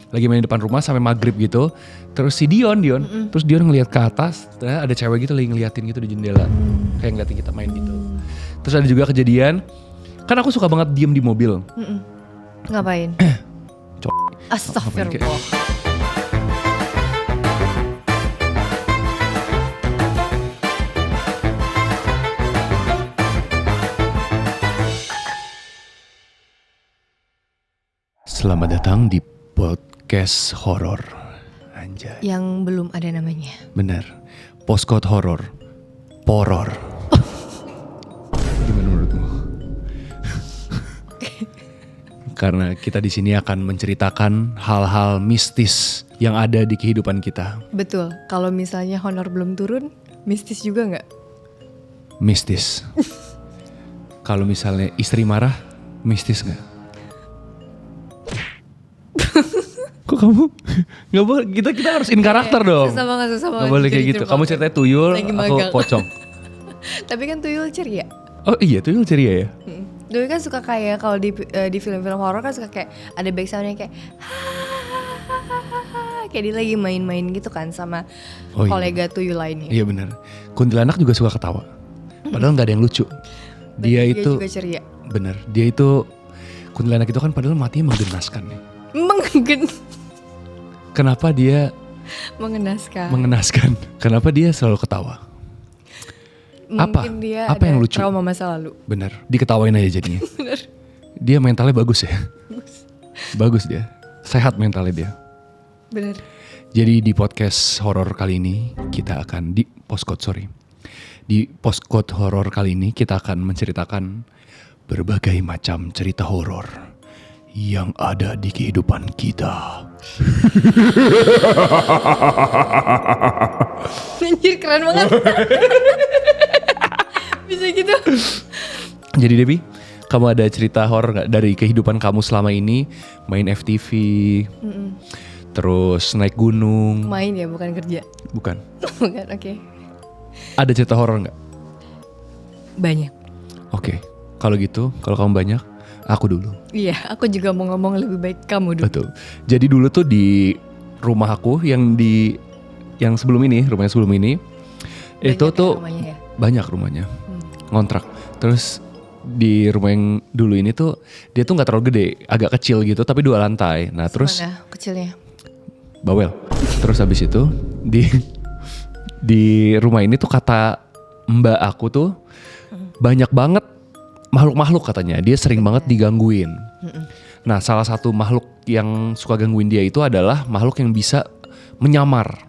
lagi main di depan rumah sampai maghrib gitu. Terus si Dion, terus Dion ngeliat ke atas, ada cewek gitu lagi ngeliatin gitu di jendela, kayak ngeliatin kita main gitu. Terus ada juga kejadian, kan aku suka banget diem di mobil. Ngapain? Astagfirullah. Selamat datang di podcast horor. Anjay. Yang belum ada namanya. Bener. Postcode horor. Poror. Gimana menurutmu? Karena kita di sini akan menceritakan hal-hal mistis yang ada di kehidupan kita. Betul. Kalau misalnya honor belum turun, mistis juga nggak? Mistis. Kalau misalnya istri marah, mistis nggak? Kok kamu nggak boleh? Kita harus in karakter dong. Susah banget. Nggak boleh kayak gitu. Kamu ceritanya tuyul, aku pocong. Tapi kan tuyul ceria. Oh iya, tuyul ceria ya. Dulu kan suka kayak kalau di film-film horor kan suka kayak ada back soundnya kayak kayak dia lagi main-main gitu kan sama kolega tuyul lainnya. Iya benar. Kuntilanak juga suka ketawa. Padahal nggak ada yang lucu. Dia itu juga ceria. Bener. Dia itu kuntilanak itu kan padahal matinya menggenaskan nih. Kenapa dia mengenaskan? Kenapa dia selalu ketawa? Mungkin dia apa ada yang lucu? Trauma masa lalu. Bener, diketawain aja jadinya. Bener. Dia mentalnya bagus ya. Bagus dia, sehat mentalnya dia. Bener. Jadi di podcast horor kali ini kita akan di postcode horor kali ini kita akan menceritakan berbagai macam cerita horor yang ada di kehidupan kita. Anjir keren banget. Bisa gitu. Jadi Debbie, kamu ada cerita horor gak dari kehidupan kamu selama ini? Main FTV, terus naik gunung. Main ya, bukan kerja. Bukan. Bukan, oke. Ada cerita horor gak? Banyak. Oke, kalau gitu, kalau kamu banyak, aku dulu. Iya, aku juga mau ngomong lebih baik kamu dulu. Betul. Jadi dulu tuh di rumah aku yang sebelum ini, rumahnya sebelum ini, Banyak itu tuh rumahnya ya? Banyak rumahnya, ngontrak. Terus di rumah yang dulu ini tuh dia tuh nggak terlalu gede, agak kecil gitu, tapi 2 lantai. Nah terus Mana kecilnya? bawel. Terus habis itu di rumah ini tuh kata mbak aku tuh banyak banget makhluk-makhluk katanya. Dia sering banget digangguin. Nah salah satu makhluk yang suka gangguin dia itu adalah makhluk yang bisa menyamar.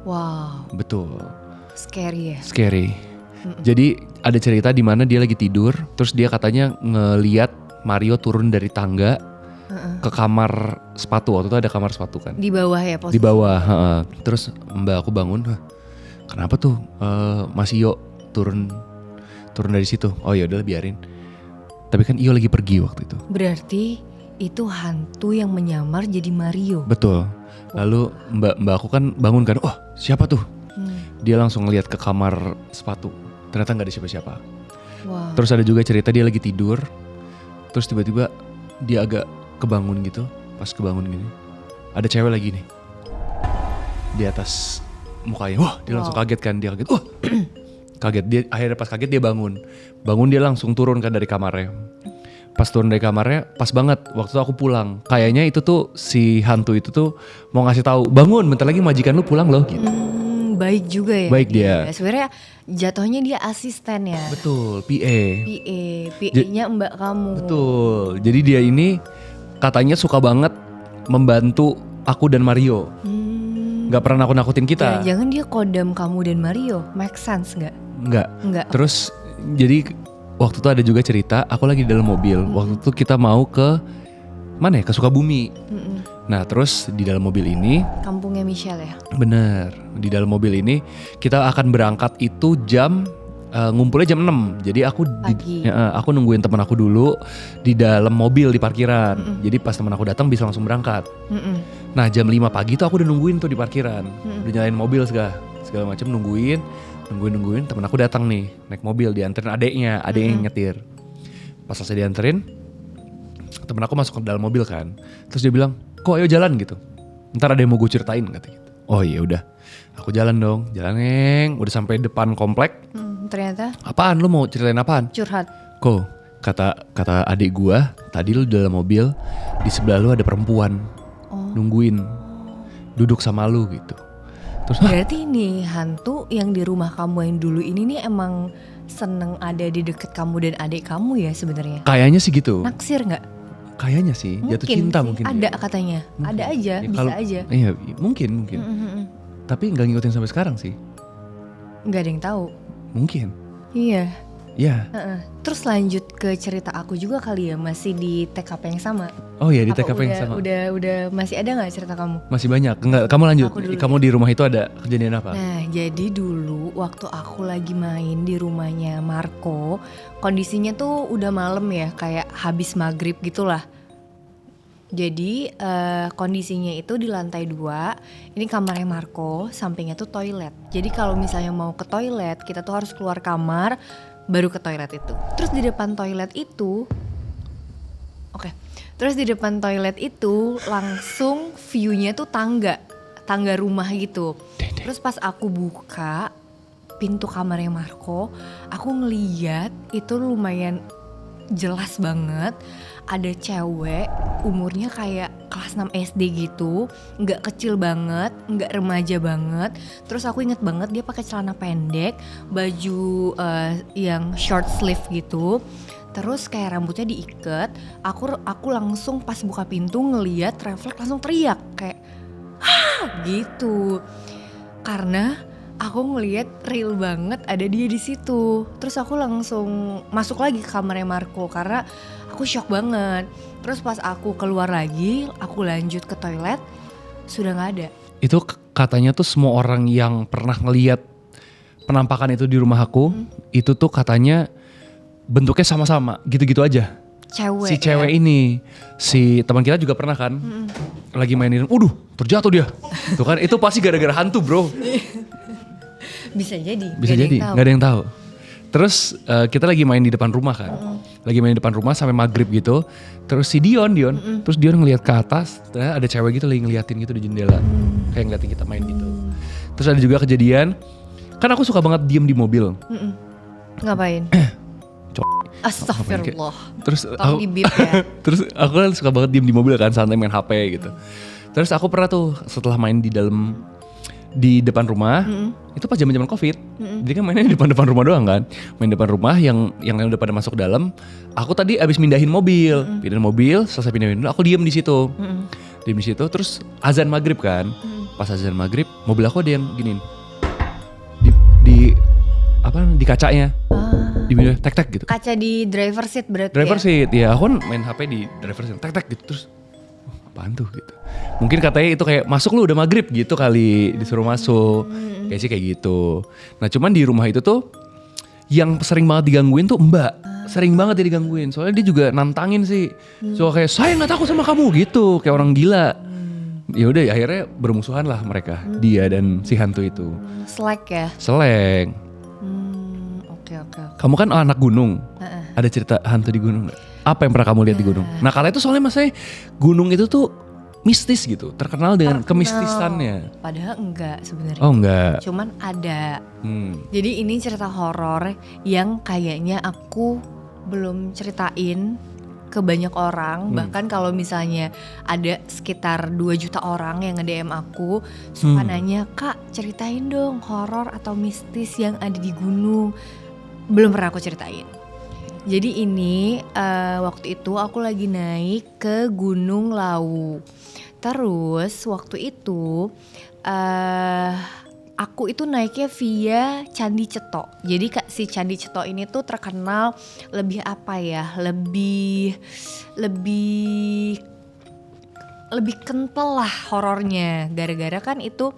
Wow. Betul. Scary ya? Scary. Jadi ada cerita di mana dia lagi tidur, terus dia katanya ngeliat Mario turun dari tangga ke kamar sepatu. Waktu itu ada kamar sepatu kan? Di bawah ya posisi? Di bawah. Terus mbak aku bangun, kenapa tuh Mas Iyo turun dari situ? Oh ya udah biarin. Tapi kan Iyo lagi pergi waktu itu. Berarti itu hantu yang menyamar jadi Mario. Betul. Lalu mbak aku kan bangun kan, oh siapa tuh? Dia langsung ngeliat ke kamar sepatu. Ternyata gak ada siapa-siapa. Wow. Terus ada juga cerita dia lagi tidur, terus tiba-tiba dia agak kebangun gitu. Pas kebangun gini, ada cewek lagi nih di atas mukanya. Wah dia langsung kaget kan. Dia kaget, wah kaget. Dia akhirnya pas kaget dia bangun dia langsung turun kan dari kamarnya. Pas turun dari kamarnya pas banget waktu itu aku pulang. Kayaknya itu tuh si hantu itu tuh mau ngasih tahu, bangun bentar lagi majikan lu pulang loh gitu. Baik juga ya. Baik dia. Sebenarnya jatuhnya dia asisten ya. Betul, PA-nya mbak kamu. Betul. Jadi dia ini katanya suka banget membantu aku dan Mario. Gak pernah nakut-nakutin kita. Jangan dia kodam kamu dan Mario. Make sense gak? Enggak. Terus jadi waktu itu ada juga cerita aku lagi di dalam mobil. Waktu itu kita mau ke mana ya? Ke Sukabumi. Nah terus di dalam mobil ini, kampungnya Michelle ya? Bener, di dalam mobil ini kita akan berangkat itu jam ngumpulnya jam 6. Jadi aku nungguin teman aku dulu di dalam mobil di parkiran. Jadi pas teman aku datang bisa langsung berangkat. Nah jam 5 pagi tuh aku udah nungguin tuh di parkiran. Udah nyalain mobil segala macam, nungguin teman aku datang nih naik mobil, dianterin adeknya yang nyetir. Pas selesai dianterin, temen aku masuk ke dalam mobil kan, terus dia bilang, kok ayo jalan gitu. Ntar ada yang mau gue ceritain kata gitu. Oh iya udah, aku jalan dong, jalan neng. Udah sampai depan komplek. Ternyata Apaan lu mau ceritain apaan? curhat. Kok kata adik gue, tadi lu di dalam mobil, di sebelah lu ada perempuan nungguin, duduk sama lu gitu. Terus Berarti nih hantu yang di rumah kamu yang dulu ini nih emang seneng ada di deket kamu dan adik kamu ya sebenarnya. kayaknya sih gitu. Naksir nggak? Kayaknya sih jatuh cinta sih. mungkin. Ada ya. katanya. Mungkin. Ada aja, Ya, bisa kalau- aja. Iya mungkin. Tapi nggak ngikutin sampai sekarang sih. Nggak ada yang tahu. Mungkin. Iya. Ya. Heeh. Terus lanjut ke cerita aku juga kali ya, masih di TKP yang sama. Oh iya di Apa TKP yang sama. Udah masih ada nggak cerita kamu? Masih banyak. Enggak, kamu lanjut. Aku dulu Kamu di rumah itu ada kejadian apa? Nah, jadi dulu waktu aku lagi main di rumahnya Marco, kondisinya tuh udah malam ya, kayak habis maghrib gitulah. Jadi kondisinya itu di lantai 2, ini kamarnya Marco, sampingnya tuh toilet. Jadi kalau misalnya mau ke toilet, kita tuh harus keluar kamar, baru ke toilet itu. Terus di depan toilet itu, terus di depan toilet itu langsung view-nya tuh tangga rumah gitu. Terus pas aku buka pintu kamarnya Marco, aku ngeliat itu lumayan jelas banget ada cewek umurnya kayak kelas 6 SD gitu, nggak kecil banget, nggak remaja banget. Terus aku inget banget dia pakai celana pendek, baju yang short sleeve gitu. Terus kayak rambutnya diikat. Aku langsung pas buka pintu ngeliat refleks langsung teriak kayak gitu. Karena aku ngeliat real banget ada dia di situ. Terus aku langsung masuk lagi ke kamarnya Marco karena aku shock banget. Terus pas aku keluar lagi, aku lanjut ke toilet, sudah nggak ada. Itu katanya tuh semua orang yang pernah ngeliat penampakan itu di rumah aku, itu tuh katanya bentuknya sama-sama, gitu-gitu aja. Cewek. Si cewek ini, si teman kita juga pernah kan, lagi mainin, terjatuh dia. Tuh kan, itu pasti gara-gara hantu bro. Bisa jadi. Bisa jadi, nggak ada yang tahu. Terus kita lagi main di depan rumah kan, lagi main di depan rumah sampai maghrib gitu. Terus si Dion, terus Dion ngeliat ke atas, ternyata ada cewek gitu lagi ngeliatin gitu di jendela, kayak ngeliatin kita main gitu. Terus ada juga kejadian, kan aku suka banget diem di mobil. Ngapain? Astagfirullah. Terus Tolong di-beep ya. terus aku kan suka banget diem di mobil kan, santai main HP gitu. Terus aku pernah tuh setelah main di depan rumah, itu pas zaman Covid. Jadi kan mainnya di depan rumah doang kan. Main depan rumah yang udah pada masuk dalam. Aku tadi abis mindahin mobil, selesai pindahin mobil, aku diem di situ. Diem di situ terus azan maghrib kan. Pas azan maghrib, mobil aku ada yang giniin. Di kacanya. Di tek-tek gitu. Kaca di driver seat berarti Driver ya? seat, ya aku kan main HP di driver seat, tek-tek gitu terus apaan tuh gitu. Mungkin katanya itu kayak masuk lu udah maghrib gitu kali, disuruh masuk. Kayak sih kayak gitu. Nah cuman di rumah itu tuh yang sering banget digangguin tuh Mbak. Sering banget dia digangguin, soalnya dia juga nantangin sih. So kayak saya gak takut sama kamu gitu, kayak orang gila. Ya udah akhirnya bermusuhan lah mereka, dia dan si hantu itu. Slack ya? Seleng. Oke. Kamu kan anak gunung. Ada cerita hantu di gunung gak? Apa yang pernah kamu lihat di gunung? Nah kala itu soalnya maksudnya gunung itu tuh mistis gitu. Terkenal dengan kemistisannya. Padahal enggak sebenarnya. Oh enggak. Cuman ada. Jadi ini cerita horor yang kayaknya aku belum ceritain ke banyak orang. Bahkan kalau misalnya ada sekitar 2 juta orang yang nge-DM aku suka nanya, "Kak, ceritain dong horor atau mistis yang ada di gunung." Belum pernah aku ceritain. Jadi ini waktu itu aku lagi naik ke Gunung Lawu. Terus waktu itu aku itu naiknya via Candi Ceto. Jadi si Candi Ceto ini tuh terkenal lebih apa ya? Lebih kental lah horornya. Gara-gara kan itu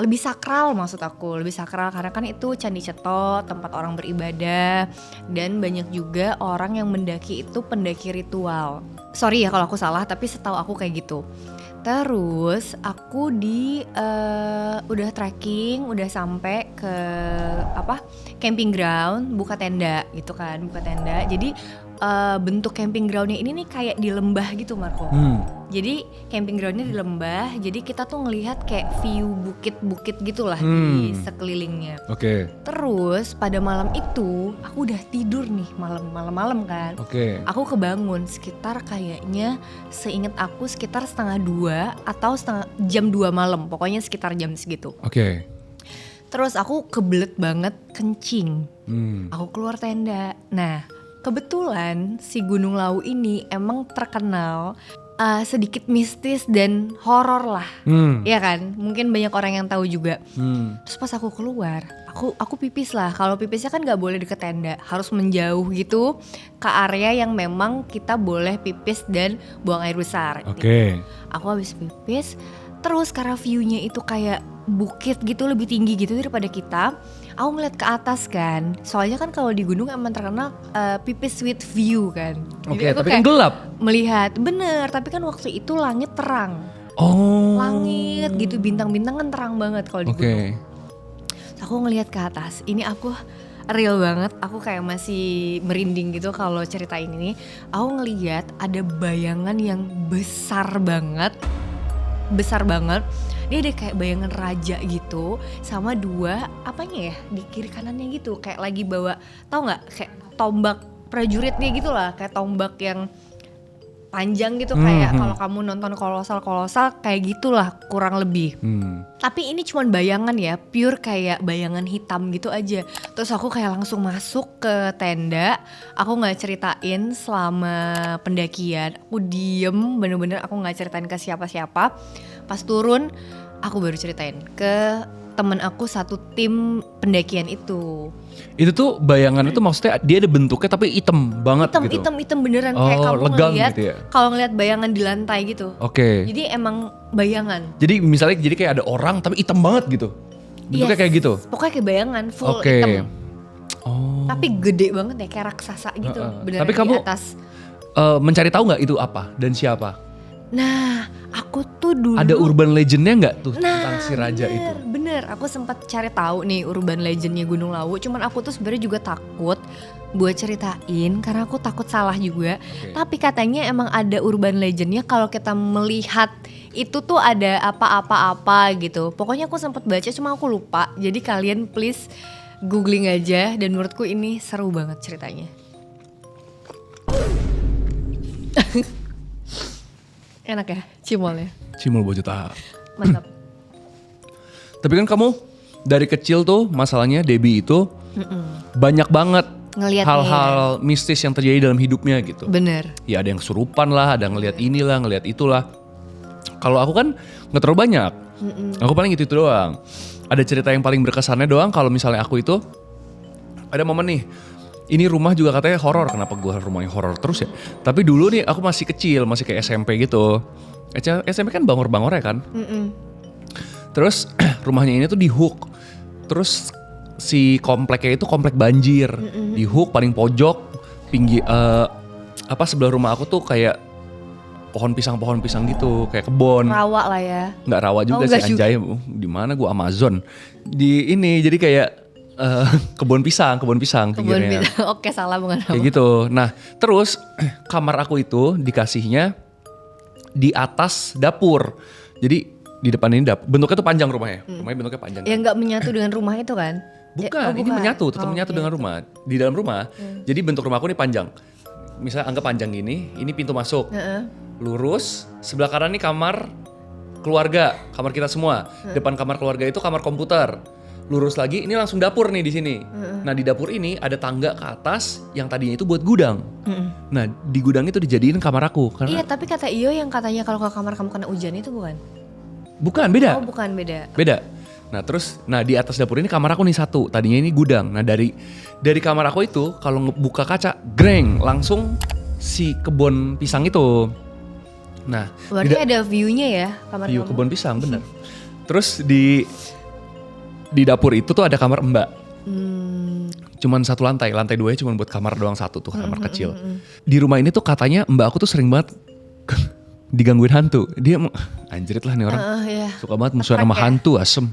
lebih sakral, maksud aku lebih sakral karena kan itu Candi Ceto, tempat orang beribadah, dan banyak juga orang yang mendaki itu pendaki ritual. Sorry ya kalau aku salah, tapi setahu aku kayak gitu. Terus aku udah trekking, udah sampai ke camping ground, buka tenda gitu kan, buka tenda. Jadi bentuk camping groundnya ini nih kayak di lembah gitu Marco. Jadi camping groundnya di lembah, jadi kita tuh ngelihat kayak view bukit-bukit gitulah di sekelilingnya. Oke. Terus pada malam itu aku udah tidur nih malam kan. Oke. Aku kebangun sekitar kayaknya seingat aku sekitar 1:30 atau jam 2 malam, pokoknya sekitar jam segitu. Oke. Terus aku kebelet banget kencing. Aku keluar tenda. Nah, kebetulan si Gunung Lawu ini emang terkenal sedikit mistis dan horor lah. Iya kan? Mungkin banyak orang yang tahu juga. Terus pas aku keluar, aku pipis lah. Kalau pipisnya kan gak boleh deket tenda, harus menjauh gitu ke area yang memang kita boleh pipis dan buang air besar. Oke. Aku habis pipis, terus karena view-nya itu kayak bukit gitu, lebih tinggi gitu daripada kita. Aku ngeliat ke atas kan, soalnya kan kalau di gunung emang terkenal pipis with view kan. Oke, Jadi aku tapi kan gelap. melihat, bener, tapi kan waktu itu langit terang. Oh. Langit gitu, bintang-bintang kan terang banget kalau di gunung. Oke. Terus aku ngeliat ke atas, ini aku real banget, aku kayak masih merinding gitu kalau ceritain ini. Aku ngeliat ada bayangan yang besar banget. Dia ada kayak bayangan raja gitu sama dua apanya ya di kiri kanannya gitu, kayak lagi bawa, tau nggak, kayak tombak prajuritnya gitu lah, kayak tombak yang panjang gitu, kayak kalau kamu nonton kolosal kayak gitulah kurang lebih. Tapi ini cuman bayangan ya, pure kayak bayangan hitam gitu aja. Terus aku kayak langsung masuk ke tenda, aku nggak ceritain selama pendakian, aku diem, bener-bener aku nggak ceritain ke siapa-siapa. Pas turun, aku baru ceritain ke temen aku satu tim pendakian itu. Itu tuh bayangan itu maksudnya dia ada bentuknya tapi hitam banget gitu. Hitam beneran, kayak kamu legang ngeliat gitu ya? kalau ngeliat bayangan di lantai gitu. Oke. Jadi emang bayangan. Jadi misalnya kayak ada orang tapi hitam banget gitu. Bentuknya Yes, kayak gitu. Pokoknya kayak bayangan full Oke. hitam. Oh. Tapi gede banget ya, kayak raksasa gitu. Beneran Tapi di kamu atas. mencari tahu nggak itu apa dan siapa? Nah, aku tuh dulu Ada urban legendnya nggak tuh tentang si raja itu? Bener, aku sempat cari tahu nih urban legendnya Gunung Lawu. Cuman aku tuh sebenarnya juga takut buat ceritain karena aku takut salah juga. Tapi katanya emang ada urban legendnya kalau kita melihat itu tuh ada apa-apa gitu. Pokoknya aku sempat baca, cuma aku lupa. Jadi kalian please googling aja, dan menurutku ini seru banget ceritanya. Enak ya cimolnya? Cimol Bojota. Mantap. Tapi kan kamu dari kecil tuh masalahnya Debbie itu banyak banget Ngeliatnya hal-hal mistis yang terjadi dalam hidupnya gitu. Bener. Ya ada yang kesurupan lah, ada yang ngeliat inilah, ngeliat itulah. Kalau aku kan nggak terlalu banyak. Aku paling gitu doang. Ada cerita yang paling berkesannya doang kalau misalnya aku itu ada momen nih. Ini rumah juga katanya horor. Kenapa gue rumahnya horor terus ya? Tapi dulu nih aku masih kecil, masih kayak SMP gitu. SMP kan bangor-bangor ya kan? Terus rumahnya ini tuh di Hook. Terus si kompleknya itu komplek banjir. Di Hook paling pojok, sebelah rumah aku tuh kayak pohon pisang gitu, kayak kebon. Rawa lah ya. Nggak rawa juga sih, anjay. Di mana gue Amazon. Di ini jadi kayak kebun pisang pinggirnya. Oke, salah bukan rawa. Kayak gitu. Nah, terus kamar aku itu dikasihnya di atas dapur. Jadi di depan ini bentuknya tuh panjang rumahnya. Rumahnya bentuknya panjang. Ya nggak menyatu dengan rumah itu kan? Bukan, ini menyatu, tetap menyatu dengan rumah. Di dalam rumah. Jadi bentuk rumahku ini panjang. Misalnya anggap panjang gini, ini pintu masuk. Lurus, sebelah kanan ini kamar keluarga, kamar kita semua. Depan kamar keluarga itu kamar komputer. Lurus lagi, ini langsung dapur nih di sini. Nah di dapur ini ada tangga ke atas yang tadinya itu buat gudang. Nah di gudang itu dijadiin kamar aku. Karena Iya, tapi kata Iyo yang katanya kalau ke kamar kamu kena hujan itu bukan? Bukan, beda. Oh bukan, beda. Beda. Nah terus, di atas dapur ini kamar aku nih satu. Tadinya ini gudang. Nah dari kamar aku itu kalau ngebuka kaca, greng, langsung si kebun pisang itu. Nah, berarti ada view-nya ya kamar view kamu? kebun pisang, bener. Terus di dapur itu tuh ada kamar Mbak. Cuman satu lantai 2-nya cuman buat kamar doang satu tuh, kamar kecil. Di rumah ini tuh katanya Mbak aku tuh sering banget digangguin hantu. Dia anjrit lah nih orang. Iya. Suka banget musuhan sama hantu, asem.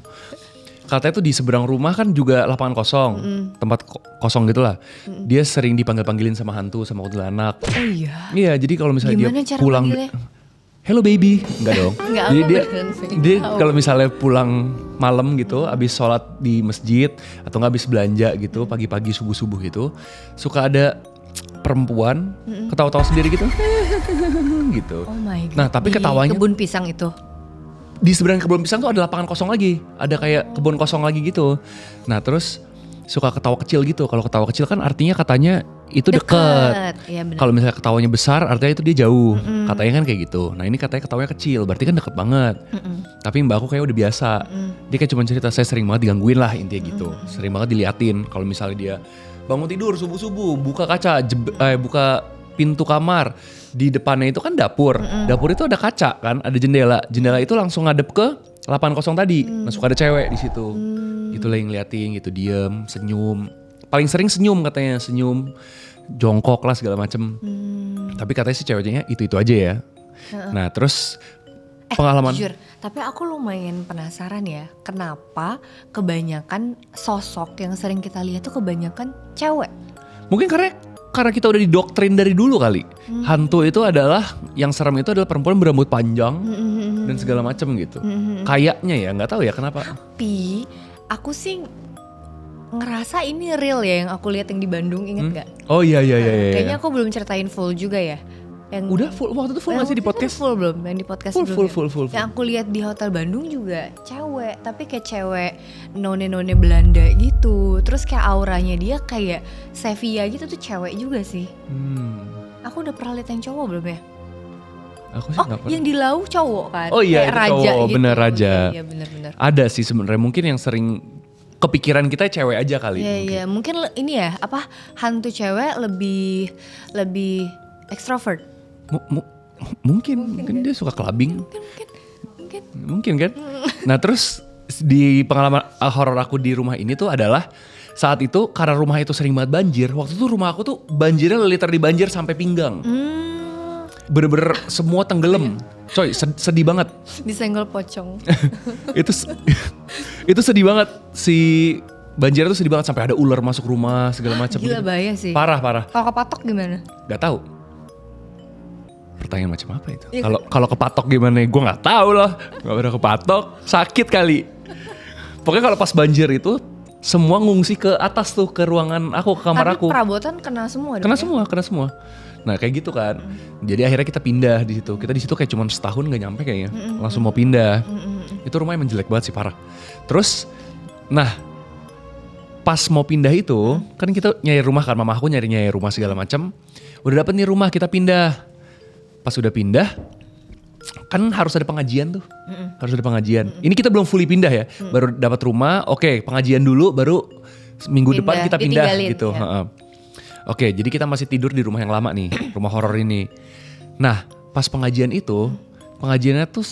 katanya tuh di seberang rumah kan juga lapangan kosong, tempat kosong gitulah. Dia sering dipanggil-panggilin sama hantu, sama kuntilanak. Oh iya. Iya, jadi kalau misalnya Gimana dia cara pulang, panggilnya? hello baby, enggak dong. Enggak, Jadi aku dia, beneran pengen dia tahu. kalau misalnya pulang malam gitu, abis sholat di masjid atau nggak abis belanja gitu, pagi-pagi subuh-subuh gitu, suka ada perempuan ketawa-tawa sendiri gitu, gitu. Oh my god. Nah, tapi Di ketawanya kebun pisang itu. di seberang kebun pisang tuh ada lapangan kosong lagi, ada kayak kebun kosong lagi gitu. Nah terus suka ketawa kecil gitu. Kalau ketawa kecil kan artinya katanya itu deket. Iya benar. Kalau misalnya ketawanya besar artinya itu dia jauh. Katanya kan kayak gitu. Nah ini katanya ketawanya kecil, berarti kan deket banget. Tapi mbak aku kayak udah biasa. Dia kayak cuma cerita saya sering banget digangguin lah intinya gitu. Sering banget diliatin. Kalau misalnya dia bangun tidur subuh-subuh, buka kaca, buka pintu kamar. Di depannya itu kan dapur. Dapur itu ada kaca kan, ada jendela. Jendela itu langsung ngadep ke lapangan kosong tadi. Nah suka ada cewek di situ. Gitu lah yang ngeliatin gitu, diem, senyum. Paling sering senyum katanya, senyum, jongkok lah segala macem. Tapi katanya sih ceweknya itu aja ya. Nah terus pengalaman. Jujur, tapi aku lumayan penasaran ya, kenapa kebanyakan sosok yang sering kita lihat tuh kebanyakan cewek. Mungkin karena kita udah didoktrin dari dulu kali. Hantu itu adalah, yang serem itu adalah perempuan berambut panjang dan segala macem gitu. Kayaknya ya, nggak tahu ya kenapa. Tapi aku sih ngerasa ini real ya yang aku lihat yang di Bandung, inget nggak? Oh iya. Kayaknya aku belum ceritain full juga ya. Yang Udah full, waktu itu full nggak sih di podcast? Full belum, yang di podcast Full. sebelumnya. Yang aku lihat di Hotel Bandung juga cewek, tapi kayak cewek none-none Belanda gitu. Terus kayak auranya dia kayak Sevilla gitu tuh cewek juga sih. Aku udah pernah lihat yang cowok belum ya? Aku sih Oh, nggak pernah. yang di Lau cowok kan? Oh iya, kayak itu raja cowok, gitu. bener raja. Iya bener-bener. Ada sih sebenarnya, mungkin yang sering kepikiran kita cewek aja kali. Iya, mungkin ini ya, apa hantu cewek lebih ekstrovert. Mungkin dia suka clubbing. Mungkin. Mungkin kan. Nah terus di pengalaman horor aku di rumah ini tuh adalah saat itu karena rumah itu sering banget banjir. Waktu itu rumah aku tuh banjirnya literally banjir sampai pinggang. Bener-bener semua tenggelam. Coy, sedih banget. Disenggol pocong. itu sedih banget. Si banjirnya tuh sedih banget sampai ada ular masuk rumah segala macam. Gila bahaya sih. Parah. Kalau kepatok gimana? Gak tahu. Pertanyaan macam apa itu? Kalau kepatok gimana? Gue nggak tahu lah. Gak pernah kepatok, sakit kali. Pokoknya kalau pas banjir itu semua ngungsi ke atas tuh, ke ruangan aku, ke kamar Tapi aku. perabotan kena semua dong Kena ya? semua. Nah kayak gitu kan. Jadi akhirnya kita pindah di situ. Kita di situ kayak cuma setahun nggak nyampe kayaknya. Langsung mau pindah. Itu rumahnya emang jelek banget sih, parah. Terus, nah pas mau pindah itu kan kita nyari rumah kan, mama aku nyari rumah segala macam. Udah dapet nih rumah, kita pindah. Pas udah pindah, kan harus ada pengajian tuh. Harus ada pengajian. Ini kita belum fully pindah ya. Baru dapat rumah, oke, pengajian dulu, baru minggu depan kita pindah gitu. Ya. Oke, jadi kita masih tidur di rumah yang lama nih, rumah horor ini. Nah, pas pengajian itu, pengajiannya tuh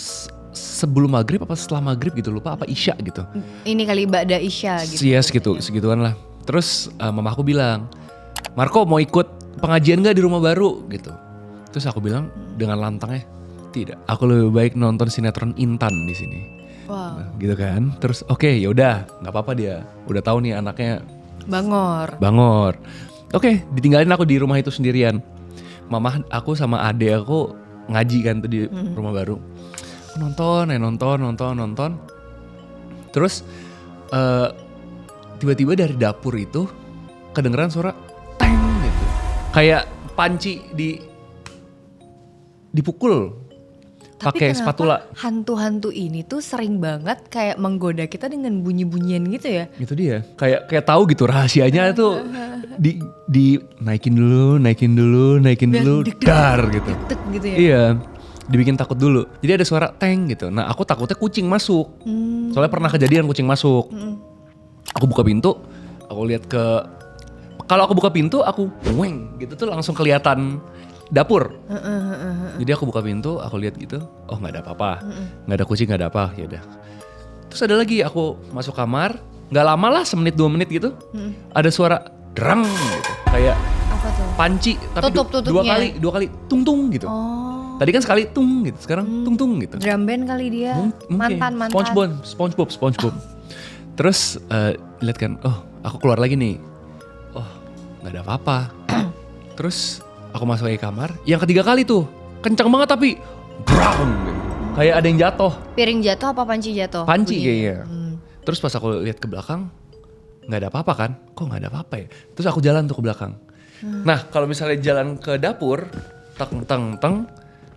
sebelum maghrib apa setelah maghrib gitu, lupa apa isya gitu. Ini kali Ba'da Isya gitu. Yes gitu, segituan lah. Terus mama aku bilang, Marco mau ikut pengajian gak di rumah baru gitu. Terus aku bilang dengan lantangnya, tidak. Aku lebih baik nonton sinetron Intan di sini. Wow. Nah, gitu kan. Terus oke, yaudah, nggak apa-apa dia. Udah tahu nih anaknya Bangor. Oke, ditinggalin aku di rumah itu sendirian. Mama aku sama adek aku ngaji kan tuh di rumah baru. Nonton. Terus tiba-tiba dari dapur itu kedengeran suara teng gitu. Kayak panci dipukul pakai spatula. Hantu-hantu ini tuh sering banget kayak menggoda kita dengan bunyi-bunyian gitu ya. Itu dia. Kayak tahu gitu rahasianya tuh di naikin dulu, dar gitu. Tek gitu ya. Iya. Dibikin takut dulu. Jadi ada suara teng gitu. Nah, aku takutnya kucing masuk. Soalnya pernah kejadian kucing masuk. Aku buka pintu, aku lihat kalau aku buka pintu aku weng gitu tuh langsung kelihatan dapur. Jadi aku buka pintu, aku lihat gitu, oh nggak ada apa-apa, nggak ada kucing, nggak ada apa, ya udah. Terus ada lagi, aku masuk kamar, nggak lama lah, 1-2 menit gitu, ada suara derang gitu, kayak Apa tuh? panci, tapi Tutup-tutupnya. dua kali tung tung gitu. Oh. Tadi kan sekali tung gitu, sekarang tung tung gitu. Drum band kali dia. Mungkin. Mantan. SpongeBob. Terus lihat kan, oh aku keluar lagi nih. Oh nggak ada apa-apa. Terus aku masuk lagi kamar. Yang ketiga kali tuh kencang banget tapi brang, kayak ada yang jatuh. Piring jatuh apa panci jatuh? Panci Bunyinya. kayaknya. Terus pas aku lihat ke belakang, nggak ada apa-apa kan? Kok nggak ada apa-apa ya? Terus aku jalan tuh ke belakang. Nah kalau misalnya jalan ke dapur, teng,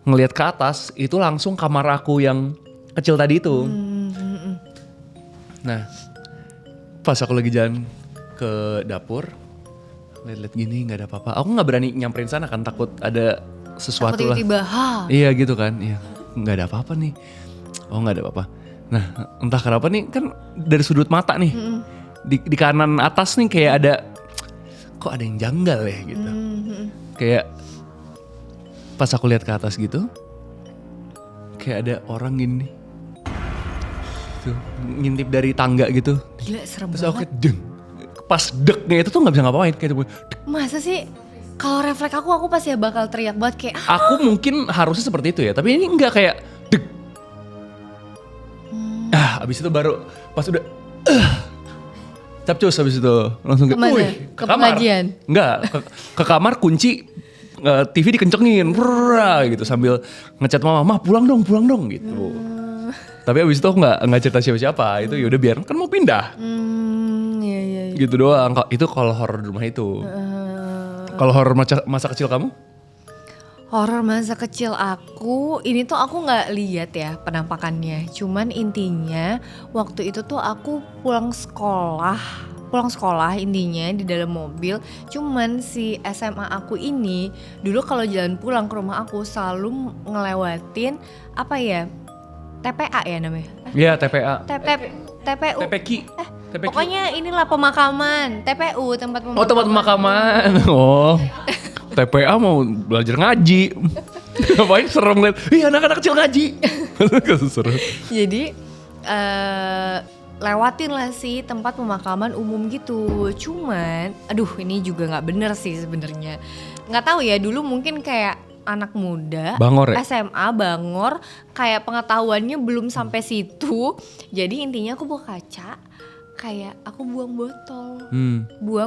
ngelihat ke atas, itu langsung kamar aku yang kecil tadi itu. Nah pas aku lagi jalan ke dapur, lihat-lihat gini nggak ada apa-apa. Aku nggak berani nyamperin sana kan, takut ada sesuatu Aku lah. tiba-tiba, Iya gitu kan, iya nggak ada apa-apa nih. Oh nggak ada apa-apa. Nah entah kenapa nih kan dari sudut mata nih, di kanan atas nih kayak ada, kok ada yang janggal ya gitu. Kayak pas aku lihat ke atas gitu, kayak ada orang gini, tuh ngintip dari tangga gitu. gila serem Terus aku banget. kayak deng, pas deknya itu tuh nggak bisa ngapain kayak dek. Masa sih? Kalau refleks aku pasti bakal teriak banget kayak Aku mungkin harusnya seperti itu ya, tapi ini enggak, kayak dek. Abis itu baru pas udah capcus, abis itu langsung kayak, Kemana? "Wih, Ke pengajian? Enggak, ke kamar kunci, TV dikencengin, gitu sambil ngechat mama pulang dong gitu. Tapi abis itu aku nggak cerita siapa-siapa, itu yaudah biar kan mau pindah. Iya. Gitu doang. Itu kalau horor di rumah itu. Kalau horor masa kecil kamu? Horor masa kecil aku, ini tuh aku nggak lihat ya penampakannya. Cuman intinya waktu itu tuh aku pulang sekolah intinya di dalam mobil. Cuman si SMA aku ini dulu kalau jalan pulang ke rumah aku selalu ngelewatin apa ya? TPA ya namanya? Iya, TPA. TPU. TPQ. TPQ. Pokoknya inilah pemakaman, TPU tempat pemakaman. Oh, tempat pemakaman. Oh. TPA mau belajar ngaji. Ngapain serem liat, ih anak-anak kecil ngaji. Serem. Jadi lewatin lah sih tempat pemakaman umum gitu. Cuman, aduh ini juga nggak bener sih sebenarnya. Nggak tahu ya, dulu mungkin kayak anak muda, Bangor ya? SMA Bangor, kayak pengetahuannya belum sampai situ. Jadi intinya aku bawa kaca, kayak aku buang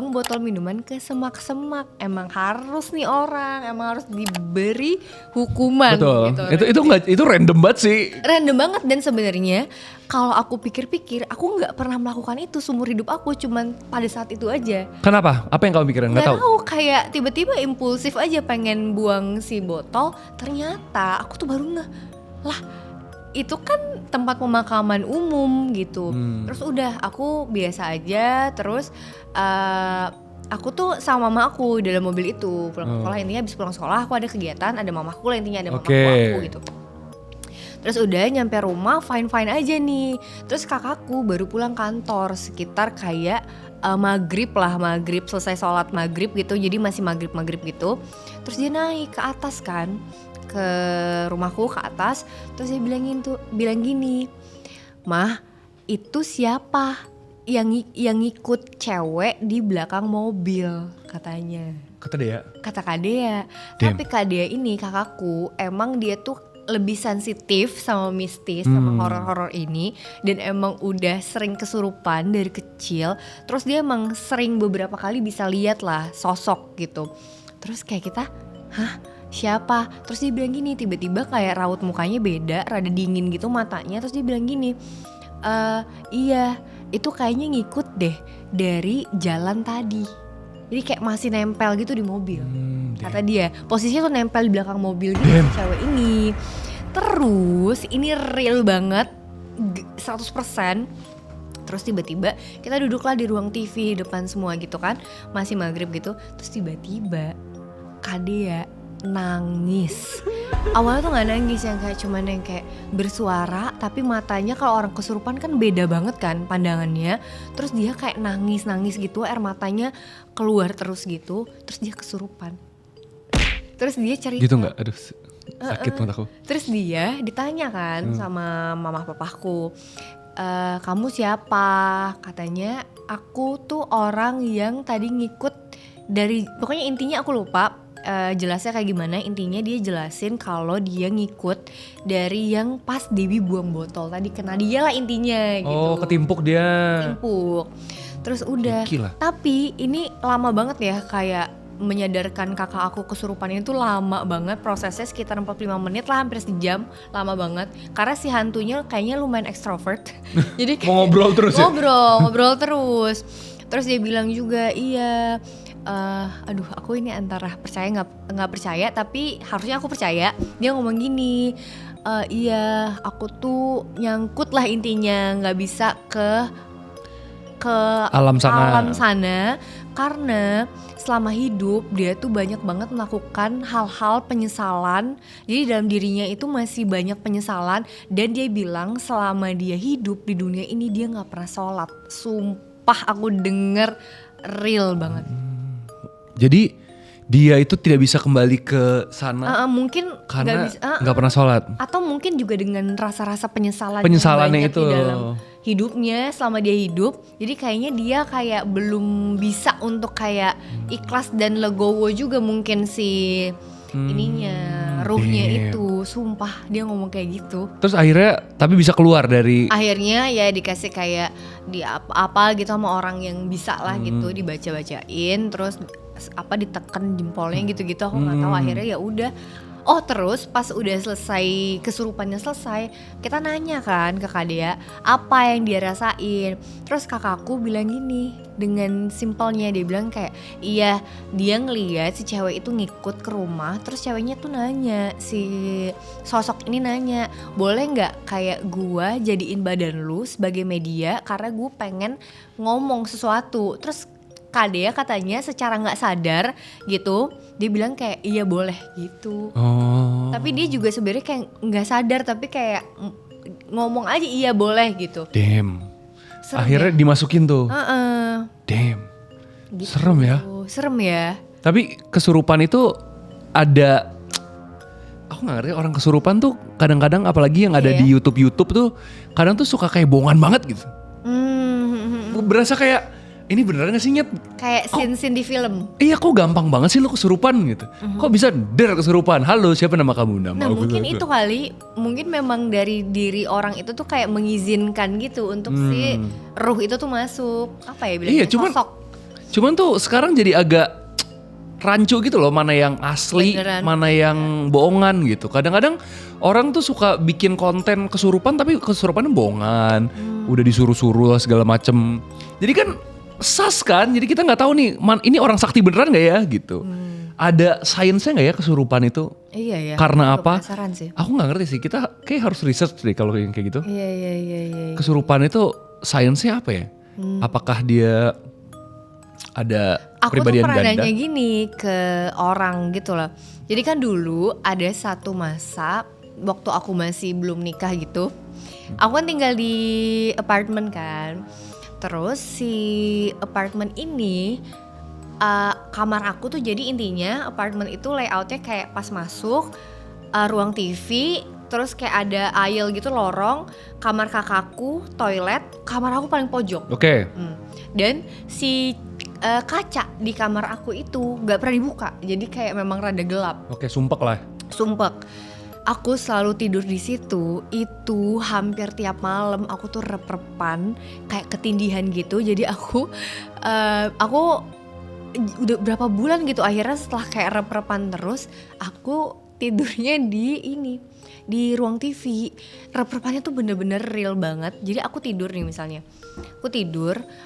botol minuman ke semak-semak. Emang harus nih orang, emang harus diberi hukuman. Betul. Gitu. Itu random banget sih. Random banget, dan sebenarnya kalau aku pikir-pikir aku nggak pernah melakukan itu seumur hidup aku, cuman pada saat itu aja. Kenapa? Apa yang kamu pikirin? Nggak tahu. Kayak tiba-tiba impulsif aja pengen buang si botol. Ternyata aku tuh baru ngeh, lah itu kan tempat pemakaman umum gitu. Terus udah aku biasa aja. Terus aku tuh sama mama aku di dalam mobil itu pulang sekolah. Intinya habis pulang sekolah aku ada kegiatan, ada mamaku lah, intinya ada mamaku aku gitu. Terus udah nyampe rumah fine aja nih. Terus kakakku baru pulang kantor sekitar kayak maghrib selesai sholat maghrib gitu. Jadi masih maghrib gitu. Terus dia naik ke atas kan, ke rumahku ke atas. Terus dia bilang gini, "Mah, itu siapa yang ngikut cewek di belakang mobil?" katanya. Kata Kak Dea. Tapi Kak Dea ini kakakku emang dia tuh lebih sensitif sama mistis, sama horor-horor ini, dan emang udah sering kesurupan dari kecil. Terus dia emang sering beberapa kali bisa lihat lah sosok gitu. Terus kayak kita, hah siapa? Terus dia bilang gini, tiba-tiba kayak raut mukanya beda, rada dingin gitu matanya. Terus dia bilang gini, iya itu kayaknya ngikut deh dari jalan tadi. Jadi kayak masih nempel gitu di mobil. Kata dia, posisinya tuh nempel di belakang mobil gitu cewek ini. Terus ini real banget 100%. Terus tiba-tiba kita duduklah di ruang TV depan semua gitu kan, masih maghrib gitu. Terus tiba-tiba Kak Dea nangis. Awalnya tuh gak nangis, yang kayak cuman yang kayak bersuara, tapi matanya kalau orang kesurupan kan beda banget kan pandangannya. Terus dia kayak nangis gitu, air matanya keluar terus gitu. Terus dia kesurupan. Terus dia cerita gitu nggak? Aduh sakit mataku. Terus dia ditanya kan sama mama papaku, "Kamu siapa?" Katanya, "Aku tuh orang yang tadi ngikut dari," pokoknya intinya aku lupa. jelasnya kayak gimana. Intinya dia jelasin kalau dia ngikut dari yang pas Debbie buang botol tadi, kena dia lah intinya gitu. Oh, ketimpuk dia. Timpuk. Terus udah. Gila. Tapi ini lama banget ya, kayak menyadarkan kakak aku kesurupan ini tuh lama banget prosesnya, sekitar 45 menit lah, hampir sejam, lama banget. Karena si hantunya kayaknya lumayan ekstrovert. Jadi kayak Mau ngobrol terus ya? ngobrol terus. Terus dia bilang juga, iya, aduh aku ini antara percaya nggak percaya, tapi harusnya aku percaya. Dia ngomong gini, iya aku tuh nyangkut lah intinya, nggak bisa ke Alam sana karena selama hidup dia tuh banyak banget melakukan hal-hal penyesalan. Jadi dalam dirinya itu masih banyak penyesalan, dan dia bilang selama dia hidup di dunia ini dia nggak pernah sholat. Sumpah aku denger real banget. Jadi dia itu tidak bisa kembali ke sana Mungkin karena bisa, nggak pernah sholat. atau mungkin juga dengan rasa-rasa penyesalannya Penyesalannya banyak itu di dalam hidupnya selama dia hidup. Jadi kayaknya dia kayak belum bisa untuk kayak ikhlas dan legowo juga mungkin si ininya, ruhnya damn. itu. Sumpah dia ngomong kayak gitu. Terus akhirnya tapi bisa keluar dari. Akhirnya ya dikasih kayak di apa gitu sama orang yang bisa lah gitu, dibaca-bacain, terus apa diteken jempolnya gitu-gitu, aku nggak tahu. Akhirnya ya udah. Oh terus pas udah selesai kesurupannya selesai, kita nanya kan ke Kak Dea apa yang dia rasain. Terus kakakku bilang gini, dengan simpelnya dia bilang kayak, iya dia ngeliat si cewek itu ngikut ke rumah. Terus ceweknya tuh nanya, si sosok ini nanya, boleh nggak kayak gua jadiin badan lu sebagai media karena gue pengen ngomong sesuatu. Terus Kak Dea katanya secara nggak sadar gitu, dia bilang kayak iya boleh gitu. Oh. Tapi dia juga sebenarnya kayak nggak sadar, tapi kayak ngomong aja iya boleh gitu. Damn. Serem Akhirnya dimasukin tuh. Damn. Gitu. Serem ya. Serem ya. Tapi kesurupan itu ada, aku nggak ngerti orang kesurupan tuh kadang-kadang apalagi yang ada Iya. di YouTube tuh kadang tuh suka kayak bohongan banget gitu. Berasa kayak ini beneran gak sih Nyet? Kayak scene-scene di film. Iya kok gampang banget sih lo kesurupan gitu. Kok bisa kesurupan? Halo siapa nama kamu? Nah mungkin itu kali, mungkin memang dari diri orang itu tuh kayak mengizinkan gitu untuk si ruh itu tuh masuk. Apa ya bilangnya, Iya, cuman tuh sekarang jadi agak rancu gitu loh, mana yang asli, Beneran. mana yang bohongan gitu. Kadang-kadang orang tuh suka bikin konten kesurupan tapi kesurupannya bohongan. Udah disuruh-suruh lah segala macem. Jadi kan sas kan, jadi kita nggak tahu nih ini orang sakti beneran nggak ya gitu. Ada sainsnya nggak ya kesurupan itu? Iya ya. Karena aku apa? penasaran sih. Aku nggak ngerti sih. Kita kayak harus research deh kalau yang kayak gitu. Iya. Kesurupan itu sainsnya apa ya? Apakah dia ada Aku tuh kepribadian pernah ganda? nanya gini ke orang gitu loh. Jadi kan dulu ada satu masa waktu aku masih belum nikah gitu. Aku kan tinggal di apartemen kan. Terus si apartemen ini kamar aku tuh jadi intinya apartemen itu layoutnya kayak pas masuk ruang TV, terus kayak ada aisle gitu, lorong, kamar kakakku, toilet, kamar aku paling pojok. Oke. Dan si kaca di kamar aku itu gak pernah dibuka, jadi kayak memang rada gelap. Oke, sumpek lah. Sumpek. Aku selalu tidur di situ, itu hampir tiap malam aku tuh rep-repan kayak ketindihan gitu. Jadi aku udah berapa bulan gitu, akhirnya setelah kayak rep-repan terus, aku tidurnya di ruang TV. Rep-repannya tuh bener-bener real banget. Jadi aku tidur nih misalnya,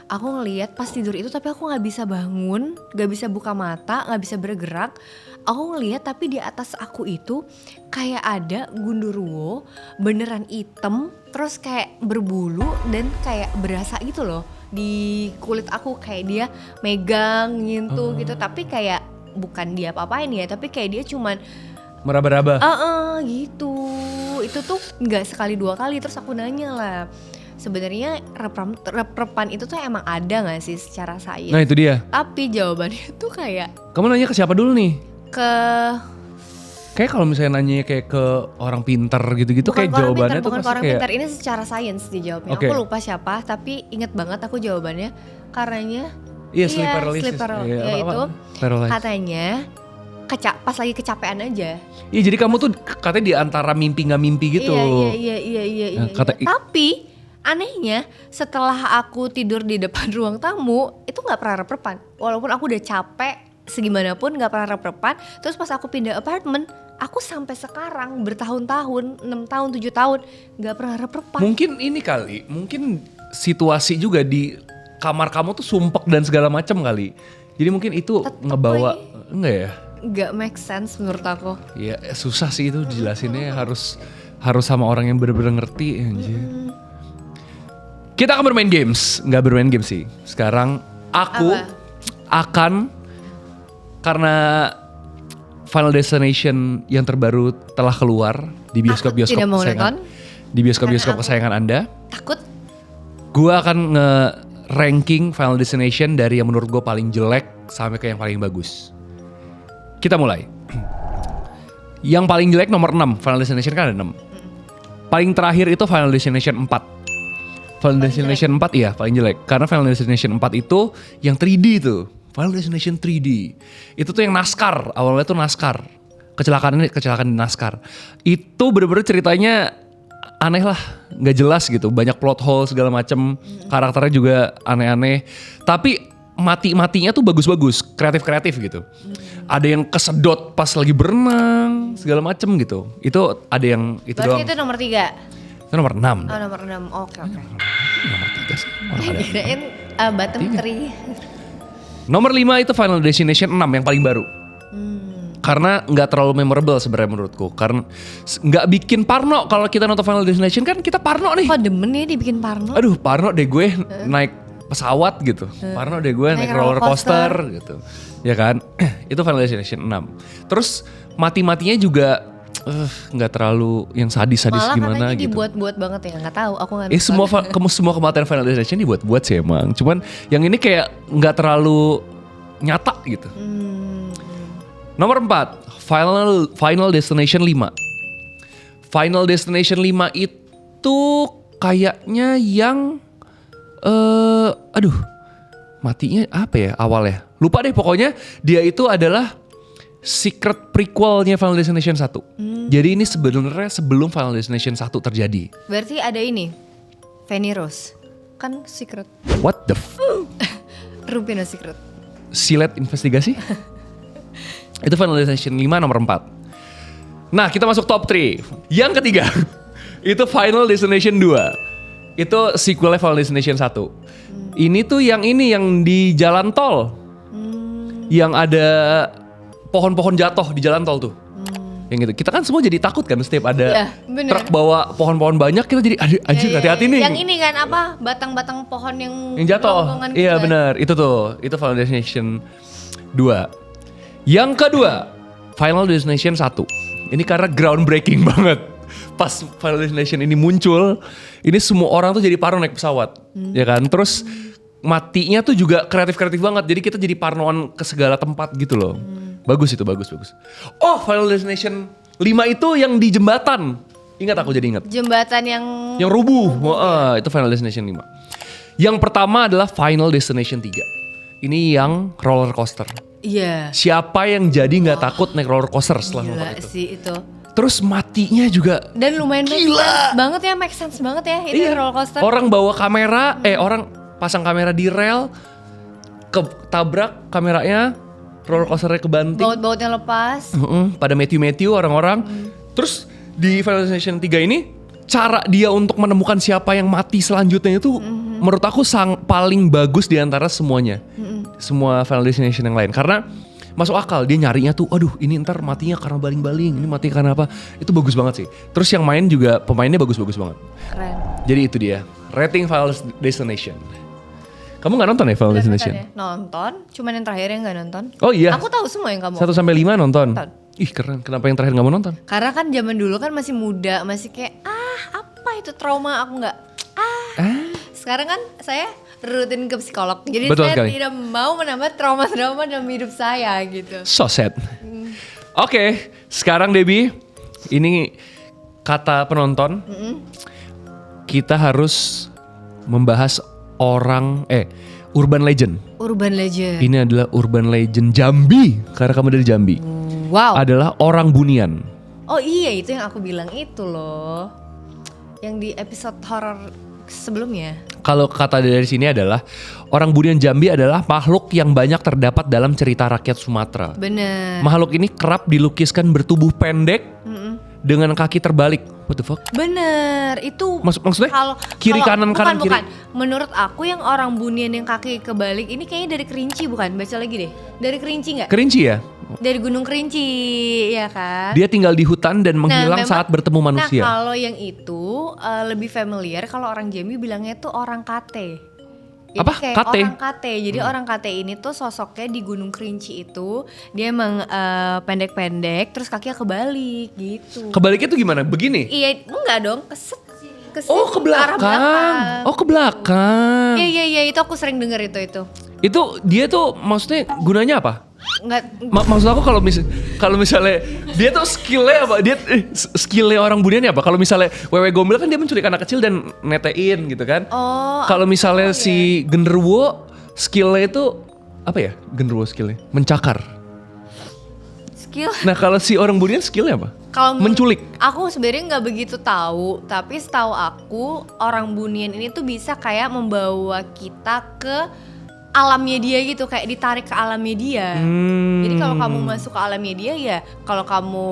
aku ngelihat pas tidur itu tapi aku nggak bisa bangun, nggak bisa buka mata, nggak bisa bergerak. Aku ngelihat tapi di atas aku itu kayak ada gundurwo beneran hitam, terus kayak berbulu dan kayak berasa gitu loh di kulit aku, kayak dia megang nyentuh gitu, tapi kayak bukan dia apa-apain ya, tapi kayak dia cuman meraba-raba. Gitu. Itu tuh nggak sekali dua kali. Terus aku nanya lah, sebenarnya rep-repan itu tuh emang ada nggak sih secara sains? Nah itu dia. Tapi jawabannya tuh kayak Kamu nanya ke siapa dulu nih? Kayak kalau misalnya nanya kayak ke orang pintar gitu-gitu, kayak jawabannya tuh bukan ke pasti orang kayak pintar. Ini secara sains dijawabnya. Oke. Aku lupa siapa, tapi inget banget aku jawabannya. Karenanya Iya, sleep paralysis. sleep Iya, ya apa-apa? itu Paralysis. katanya pas lagi kecapean aja. Iya, jadi kamu tuh katanya di antara mimpi nggak mimpi gitu. Iya. Kata- Tapi anehnya setelah aku tidur di depan ruang tamu itu nggak pernah rep-repan. Walaupun aku udah capek segimanapun nggak pernah rep-repan. Terus pas aku pindah apartemen, aku sampai sekarang bertahun-tahun, 6 tahun, 7 tahun nggak pernah rep-repan. Mungkin ini kali, mungkin situasi juga di kamar kamu tuh sumpek dan segala macam kali. Jadi mungkin itu Tetep ngebawa, lagi. enggak ya? Nggak make sense menurut aku. Ya susah sih itu dijelasinnya, harus sama orang yang bener-bener ngerti anjir. Kita akan bermain games, nggak bermain games sih. Sekarang aku Apa? akan, karena Final Destination yang terbaru telah keluar di bioskop-bioskop Tidak mau kesayangan, nonton. di bioskop-bioskop Karena aku- kesayangan Anda. Takut. Gue akan nge-ranking Final Destination dari yang menurut gue paling jelek sampai ke yang paling bagus. Kita mulai. Yang paling jelek nomor 6, Final Destination kan ada 6. Paling terakhir itu Final Destination 4. Final Destination 4 iya paling jelek. Karena Final Destination 4 itu yang 3D tuh. Final Destination 3D. Itu tuh yang NASCAR, awalnya tuh NASCAR. Kecelakaan di NASCAR. Itu bener-bener ceritanya aneh lah, nggak jelas gitu, banyak plot hole segala macem, karakternya juga aneh-aneh. Tapi matinya tuh bagus-bagus, kreatif gitu. Ada yang kesedot pas lagi berenang, segala macem gitu. Itu ada yang itu Berarti doang. itu nomor 3. Itu nomor 6. Oh nomor 6, oke. Nomor 3 sih. Orang ada. Kirain bottom 3. Nomor 5 itu Final Destination 6 yang paling baru. Karena nggak terlalu memorable sebenarnya menurutku. Karena nggak bikin parno kalau kita nonton Final Destination, kan kita parno nih. Kok demen ya dibikin parno? Aduh parno deh gue naik pesawat gitu. Parno deh gue naik roller coaster gitu. Ya kan? Itu Final Destination 6. Terus mati-matinya juga nggak terlalu yang sadis-sadis Malah gimana katanya gitu. dibuat-buat banget ya, nggak tahu. Aku nggak. Semua kematian Final Destination dibuat-buat sih emang. Cuman yang ini kayak nggak terlalu nyata gitu. Nomor 4, Final Destination 5. Final Destination 5 itu kayaknya yang matinya apa ya awalnya? Lupa deh, pokoknya dia itu adalah secret prequelnya Final Destination 1. Jadi ini sebenarnya sebelum Final Destination 1 terjadi. Berarti ada ini, Fanny Rose, kan secret. What the Rupina secret. Silet investigasi? Itu Final Destination 5 nomor 4. Nah kita masuk top 3. Yang ketiga itu Final Destination 2. Itu sequelnya Final Destination 1. Ini tuh yang di jalan tol. Yang ada pohon-pohon jatuh di jalan tol tuh. Yang gitu. Kita kan semua jadi takut kan setiap ada Iya, bener. truk bawa pohon-pohon banyak, kita jadi anjir hati-hati nih. Yang ini kan apa? Batang-batang pohon yang Jatuh. gelonggongan Iya gitu kan. benar, itu tuh. Itu Final Destination 2. Yang kedua, Final Destination 1. Ini karena groundbreaking banget. Pas Final Destination ini muncul, ini semua orang tuh jadi parno naik pesawat. Ya kan? Terus matinya tuh juga kreatif banget. Jadi kita jadi parnoan ke segala tempat gitu loh. Bagus itu, bagus. Oh, Final Destination 5 itu yang di jembatan. Ingat, aku jadi ingat. Jembatan yang Rubuh. Wah, itu Final Destination 5. Yang pertama adalah Final Destination 3. Ini yang roller coaster. Iya. Siapa yang jadi nggak takut naik roller coaster setelah nonton Gila itu? sih itu. Terus matinya juga Dan lumayan make sense banget ya itu roller coaster. Orang bawa kamera, orang pasang kamera di rel, ketabrak kameranya, roller coasternya kebanting. Baut-bautnya lepas. Pada Matthew orang-orang. Terus di Final Destination 3 ini, cara dia untuk menemukan siapa yang mati selanjutnya itu menurut aku paling bagus di antara semuanya. Semua Final Destination yang lain. Karena masuk akal, dia nyarinya tuh, aduh ini ntar matinya karena baling-baling, ini mati karena apa. Itu bagus banget sih. Terus yang main juga, pemainnya bagus-bagus banget. Keren. Jadi itu dia, rating Final Destination. Kamu gak nonton ya Final Destination? Nonton, cuman yang terakhir yang gak nonton. Oh iya? Aku tahu semua yang kamu. 1-5 nonton? Nonton. Ih keren, kenapa yang terakhir gak mau nonton? Karena kan zaman dulu kan masih muda, masih kayak apa itu trauma, aku nggak Sekarang kan saya rutin ke psikolog, jadi Betul saya sekali. tidak mau menambah trauma-trauma dalam hidup saya gitu. So sad. Oke, sekarang Debbie, ini kata penonton, kita harus membahas urban legend. Urban legend. Ini adalah urban legend Jambi, karena kamu dari Jambi. Wow. adalah orang bunian. Oh iya, itu yang aku bilang itu loh. Yang di episode horor sebelumnya. Kalau kata dari sini adalah orang bunian Jambi adalah makhluk yang banyak terdapat dalam cerita rakyat Sumatera. Bener. Makhluk ini kerap dilukiskan bertubuh pendek dengan kaki terbalik. What the fuck? Bener, itu Maksudnya kalau kiri kanan bukan, kanan kiri. bukan. Menurut aku yang orang bunian yang kaki kebalik ini kayaknya dari Kerinci bukan? Baca lagi deh. Dari Kerinci nggak? Kerinci ya? Dari Gunung Kerinci, ya kan? Dia tinggal di hutan dan menghilang memang- saat bertemu manusia. Nah kalau yang itu lebih familiar kalau orang Jambi bilangnya tuh orang kate. Jadi Apa? kayak Kate? orang kate. Jadi orang kate ini tuh sosoknya di Gunung Kerinci itu dia emang pendek-pendek, terus kakinya kebalik gitu. Kebaliknya tuh gimana? Begini? Iya, enggak dong, keset. Oh ke arah belakang. Oh ke belakang. Iya, itu aku sering denger itu. Itu dia tuh maksudnya gunanya apa? Enggak, Maksud aku kalau misalnya dia tuh skillnya apa? Dia skillnya orang bunian apa? Kalau misalnya Wewe Gombel kan dia menculik anak kecil dan netein gitu kan. oh, Kalau misalnya iya. si Genderuwo skillnya itu apa ya? Genderuwo skillnya mencakar. skill. Nah kalau si orang bunian skillnya apa? Kalau Menculik. Aku sebenarnya nggak begitu tahu, tapi setahu aku orang bunian ini tuh bisa kayak membawa kita ke alamnya dia gitu, kayak ditarik ke alamnya dia. Jadi kalau kamu masuk ke alamnya dia ya, kalau kamu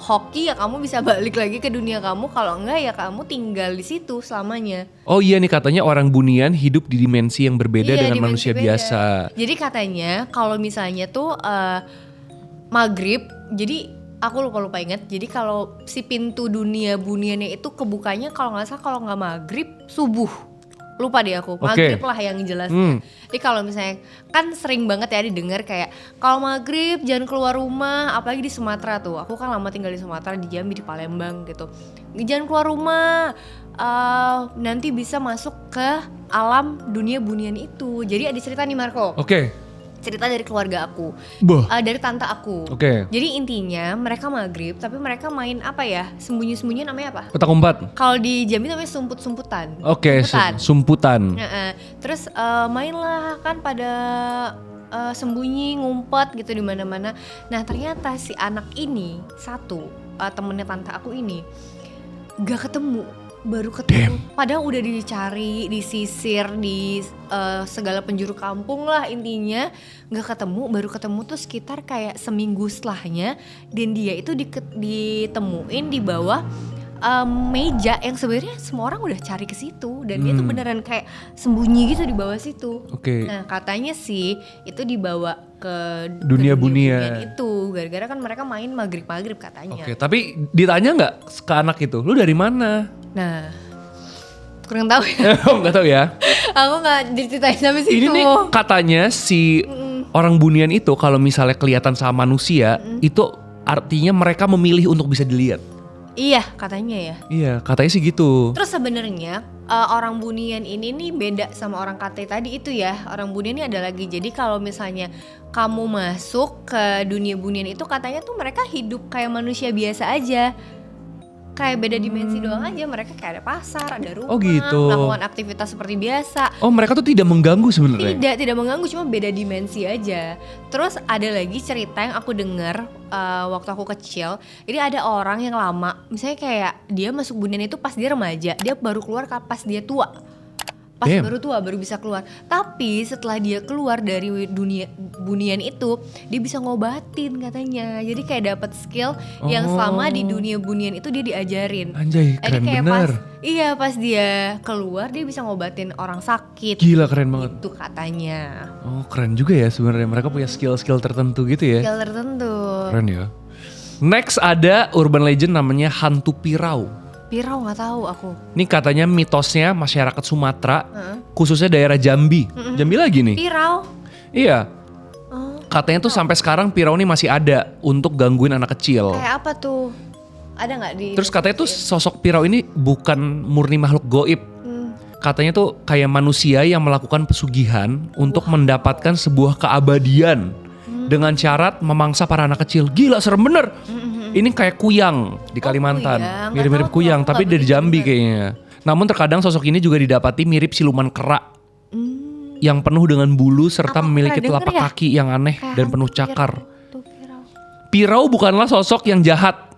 hoki ya kamu bisa balik lagi ke dunia kamu, kalau enggak ya kamu tinggal di situ selamanya. Oh iya nih katanya orang bunian hidup di dimensi yang berbeda Iya, dengan dimensi manusia beda. biasa. Jadi katanya kalau misalnya tuh maghrib, jadi aku lupa ingat. Jadi kalau si pintu dunia buniannya itu kebukanya kalau nggak salah kalau nggak maghrib subuh. Lupa deh aku, maghrib lah yang jelas. Jadi kalau misalnya kan sering banget ya didengar kayak kalau maghrib jangan keluar rumah, apalagi di Sumatera tuh. Aku kan lama tinggal di Sumatera, di Jambi, di Palembang gitu. Jangan keluar rumah, nanti bisa masuk ke alam dunia bunian itu. Jadi ada cerita nih Marco. Oke. Cerita dari keluarga aku, Bah. dari tante aku. Oke. Jadi intinya mereka maghrib, tapi mereka main apa ya? Sembunyi-sembunyian namanya apa? Petak umpet. Kalau di Jambi namanya sumput-sumputan. Oke, Sumputan. sumputan. Terus mainlah kan pada sembunyi ngumpet gitu di mana-mana. Nah ternyata si anak ini satu temennya tante aku ini gak ketemu. Baru ketemu, padahal udah dicari, disisir di segala penjuru kampung lah intinya, nggak ketemu. Baru ketemu tuh sekitar kayak seminggu setelahnya, dan dia itu ditemuin di bawah meja yang sebenarnya semua orang udah cari ke situ, dan dia tuh beneran kayak sembunyi gitu di bawah situ. Oke. Nah katanya sih itu dibawa ke Dunia ke bunian. itu, gara-gara kan mereka main maghrib katanya. Oke, tapi ditanya nggak ke anak itu, lu dari mana? Nah, kurang tahu ya. Nggak tahu ya. Aku nggak diceritain sampai situ. Ini nih katanya si orang bunian itu kalau misalnya kelihatan sama manusia, itu artinya mereka memilih untuk bisa dilihat. Iya, katanya ya. Iya, katanya sih gitu. Terus sebenarnya orang bunian ini nih beda sama orang kate tadi itu ya. Orang bunian ini ada lagi. Jadi kalau misalnya kamu masuk ke dunia bunian itu, katanya tuh mereka hidup kayak manusia biasa aja. Kayak beda dimensi doang aja. Mereka kayak ada pasar, ada rumah, Oh gitu. melakukan aktivitas seperti biasa. Oh, mereka tuh tidak mengganggu sebenarnya. Tidak mengganggu, cuma beda dimensi aja. Terus ada lagi cerita yang aku dengar waktu aku kecil. Jadi ada orang yang lama, misalnya kayak dia masuk bunian itu pas dia remaja, dia baru keluar pas dia tua. Pas Damn. baru tua baru bisa keluar. Tapi setelah dia keluar dari dunia bunian itu, dia bisa ngobatin katanya. Jadi kayak dapat skill yang selama di dunia bunian itu dia diajarin. Anjay, Jadi keren kayak bener. pas dia keluar dia bisa ngobatin orang sakit. Gila, keren banget. Itu katanya. Oh, keren juga ya sebenarnya. Mereka punya skill-skill tertentu gitu ya. Skill tertentu. Keren ya. Next ada urban legend namanya hantu pirau. Pirau nggak tahu aku. Ini katanya mitosnya masyarakat Sumatera, khususnya daerah Jambi. Jambi lagi nih. Pirau. Iya. Oh, Katanya tuh sampai sekarang pirau ini masih ada untuk gangguin anak kecil. kayak apa tuh? Ada nggak di? Terus katanya tuh sosok pirau ini bukan murni makhluk goib. Katanya tuh kayak manusia yang melakukan pesugihan untuk mendapatkan sebuah keabadian dengan syarat memangsa para anak kecil. Gila, serem bener. Ini kayak kuyang di Kalimantan, kuyang. mirip-mirip Nggak tahu tuh, kuyang, aku tapi nggak dari begitu Jambi dengar. kayaknya. Namun terkadang sosok ini juga didapati mirip siluman kera yang penuh dengan bulu serta Aku memiliki pernah denger telapak ya? kaki yang aneh Kayak dan penuh hantu cakar. Tuh pirau. Pirau bukanlah sosok yang jahat.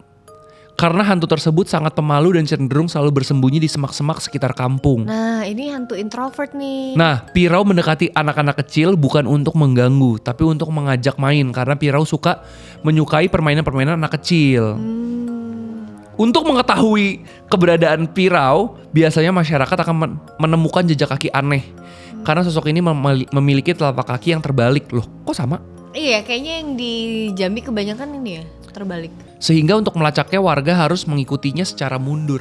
Karena hantu tersebut sangat pemalu dan cenderung selalu bersembunyi di semak-semak sekitar kampung. Nah, ini hantu introvert nih. Nah, Pirau mendekati anak-anak kecil bukan untuk mengganggu, tapi untuk mengajak main. Karena Pirau menyukai permainan-permainan anak kecil. Untuk mengetahui keberadaan Pirau, biasanya masyarakat akan menemukan jejak kaki aneh. Karena sosok ini memiliki telapak kaki yang terbalik. Loh, kok sama? Iya, kayaknya yang di Jambi kebanyakan ini ya, terbalik. Sehingga untuk melacaknya warga harus mengikutinya secara mundur.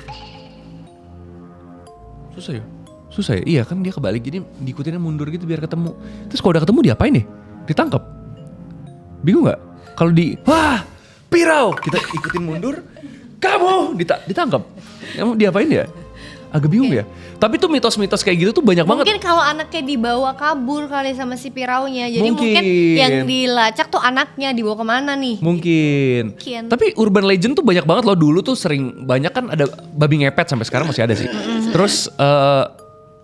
Susah ya? Iya kan dia kebalik, jadi diikutinnya mundur gitu biar ketemu. Terus kalau udah ketemu diapain nih? Ditangkap? Bingung gak? Kalau wah Pirau, kita ikutin mundur, kamu ditangkap. Kamu diapain ya? Agak bingung ya. Tapi tuh mitos-mitos kayak gitu tuh banyak banget. Mungkin kalau anaknya dibawa kabur kali sama si Piraunya. Jadi mungkin yang dilacak tuh anaknya dibawa kemana nih? Mungkin. Tapi urban legend tuh banyak banget loh. Dulu tuh sering banyak kan ada babi ngepet, sampai sekarang masih ada sih. Terus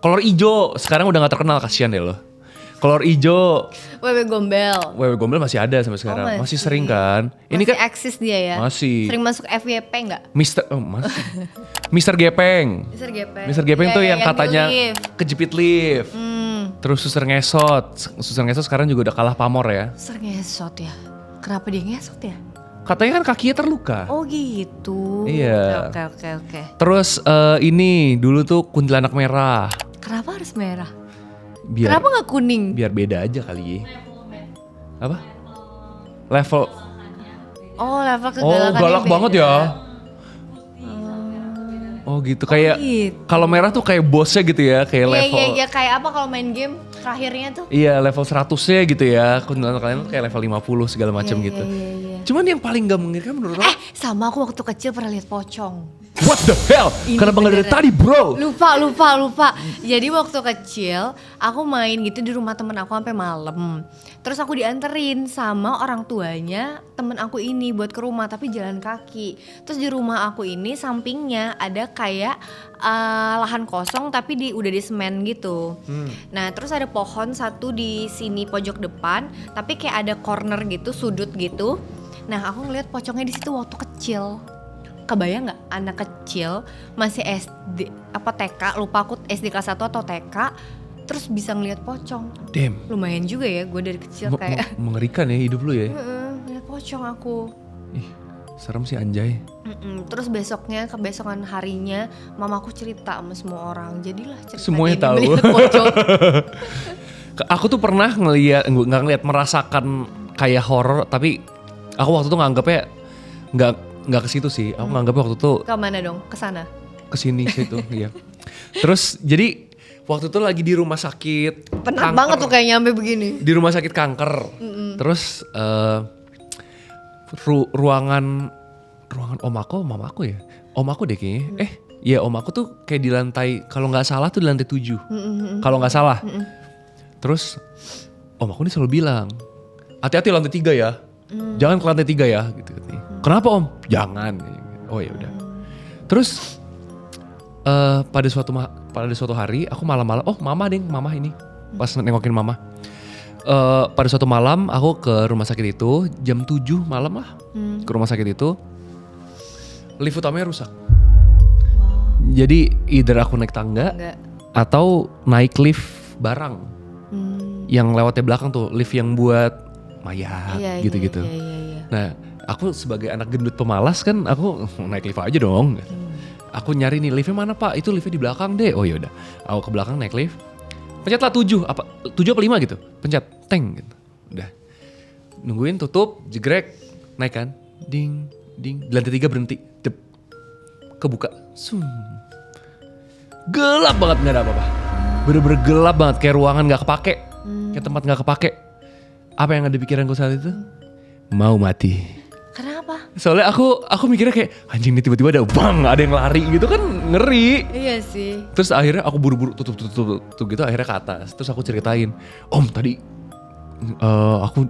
kolor ijo sekarang udah gak terkenal, kasihan deh loh. Kolor ijo, Wewe Gombel masih ada sampai sekarang. Masih sering kan? Ini kan eksis dia ya. Masih. Sering masuk FYP enggak? Masih. Mister Gepeng. Mister Gepeng tuh yang katanya kejepit lift. Terus Suster Ngesot sekarang juga udah kalah pamor ya. Suster Ngesot ya. Kenapa dia ngesot ya? Katanya kan kakinya terluka. Oh gitu. Iya. Oke. Terus ini dulu tuh kuntilanak merah. Kenapa harus merah? Kenapa gak kuning? Biar beda aja kali. Apa? Level. Oh, level kegalakannya. Oh, galak banget ya. Oh gitu, kayak gitu. Kalau merah tuh kayak bosnya gitu ya, kayak level. Iya, kayak apa kalau main game terakhirnya tuh? Iya, level 100-nya gitu ya. Kuntilanak kalian tuh kayak level 50 segala macam gitu. Iya. Cuman yang paling gak mengerikan menurut lo? Sama aku waktu kecil pernah lihat pocong. What the hell? Kenapa gak dari tadi bro? Lupa. Jadi waktu kecil aku main gitu di rumah temen aku sampai malam. Terus aku dianterin sama orang tuanya temen aku ini buat ke rumah, tapi jalan kaki. Terus di rumah aku ini sampingnya ada kayak lahan kosong tapi udah di semen gitu. Nah terus ada pohon satu di sini pojok depan, tapi kayak ada corner gitu, sudut gitu. Nah aku ngeliat pocongnya di situ waktu kecil. Kebayang nggak anak kecil masih SD apa TK, lupa aku SD kelas 1 atau TK, terus bisa ngeliat pocong. Damn. Lumayan juga ya gue dari kecil kayak mengerikan ya hidup lu ya. ngeliat pocong aku. Ih, serem sih anjay. Terus kebesokan harinya mamaku cerita sama semua orang. Jadilah cerita semuanya tahu. Pocong. Aku tuh pernah nggak ngeliat, merasakan kayak horor, tapi aku waktu itu nganggapnya nggak ke situ sih. Aku nganggapnya waktu itu ke mana dong? Ke sana. Ke sini situ, iya. Terus jadi waktu itu lagi di rumah sakit. Penat banget tuh kayak nyampe begini. Di rumah sakit kanker. Terus ruangan mama aku ya. Om aku deh kayaknya. Iya om aku tuh kayak di lantai, kalau nggak salah tuh di lantai 7. Kalau nggak salah. Terus om aku ini selalu bilang, hati-hati lantai 3 ya. Jangan ke lantai 3 ya gitu katanya. Kenapa om? Jangan. Oh ya udah. Terus pada suatu hari aku malam-malam, mama ini pas nengokin mama. Pada suatu malam aku ke rumah sakit itu jam 7 malam lah. Ke rumah sakit itu lift utamanya rusak. Jadi either aku naik tangga atau naik lift barang. Yang lewatnya belakang tuh, lift yang buat mayat gitu-gitu. Iya. Nah, aku sebagai anak gendut pemalas kan, aku naik lift aja dong. Aku nyari nih liftnya mana pak? Itu liftnya di belakang deh. Oh yaudah, aku ke belakang naik lift. Pencetlah 7 apa 5 gitu. Pencet, teng gitu. Udah. Nungguin tutup, jegrek, naik kan. Ding. Di lantai 3 berhenti. Dep. Kebuka. Sum. Gelap banget, gak ada apa-apa. Bener-bener gelap banget, kayak ruangan gak kepake. Kayak tempat gak kepake. Apa yang ada di pikiranku saat itu? Mau mati. Kenapa? Soalnya aku mikirnya kayak anjing nih tiba-tiba ada yang lari gitu kan, ngeri. Iya sih. Terus akhirnya aku buru-buru tutup gitu, akhirnya ke atas. Terus aku ceritain, om tadi aku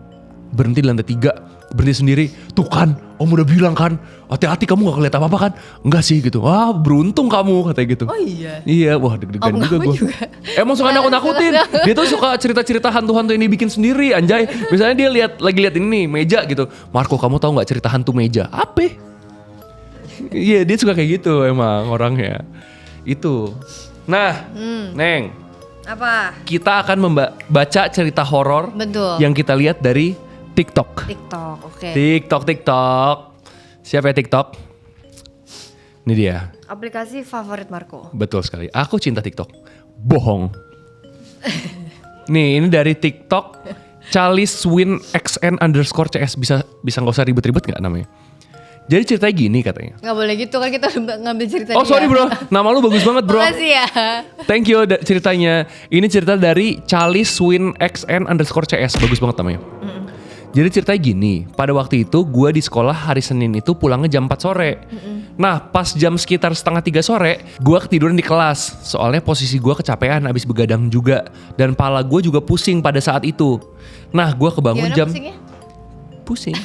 berhenti di lantai 3, berhenti sendiri. Tuh kan, om udah bilang kan, hati-hati kamu gak kelihatan apa-apa kan? Enggak sih gitu. Wah beruntung kamu katanya gitu. Oh iya. Iya, wah deg-degan Om juga kamu gue. juga. Emang suka nakut-nakutin. Dia tuh suka cerita-cerita hantu-hantu ini bikin sendiri anjay. Misalnya dia lagi lihat ini nih, meja gitu. Marco, kamu tahu gak cerita hantu meja? Apa? Iya, dia suka kayak gitu emang orangnya. Itu. Nah, Neng, Apa? kita akan membaca cerita horor Betul. yang kita lihat dari TikTok. TikTok, oke. TikTok. Siapa ya TikTok? Ini dia. Aplikasi favorit Marco. Betul sekali. Aku cinta TikTok. Bohong. Nih, ini dari TikTok. ChalisWinXN_CS. Bisa nggak usah ribet-ribet nggak namanya? Jadi ceritanya gini katanya. Gak boleh gitu kan, kita ngambil cerita Oh dia. sorry bro, nama lu bagus banget bro. Makasih ya. Thank you ceritanya. Ini cerita dari ChalisWinXN_CS. Bagus banget namanya. Jadi ceritanya gini, pada waktu itu gue di sekolah hari Senin itu pulangnya jam 4 sore. Nah pas jam sekitar 2:30 sore, gue ketiduran di kelas. Soalnya posisi gue kecapean abis begadang juga. Dan pala gue juga pusing pada saat itu. Nah gue kebangun Gimana pusingnya? Pusing.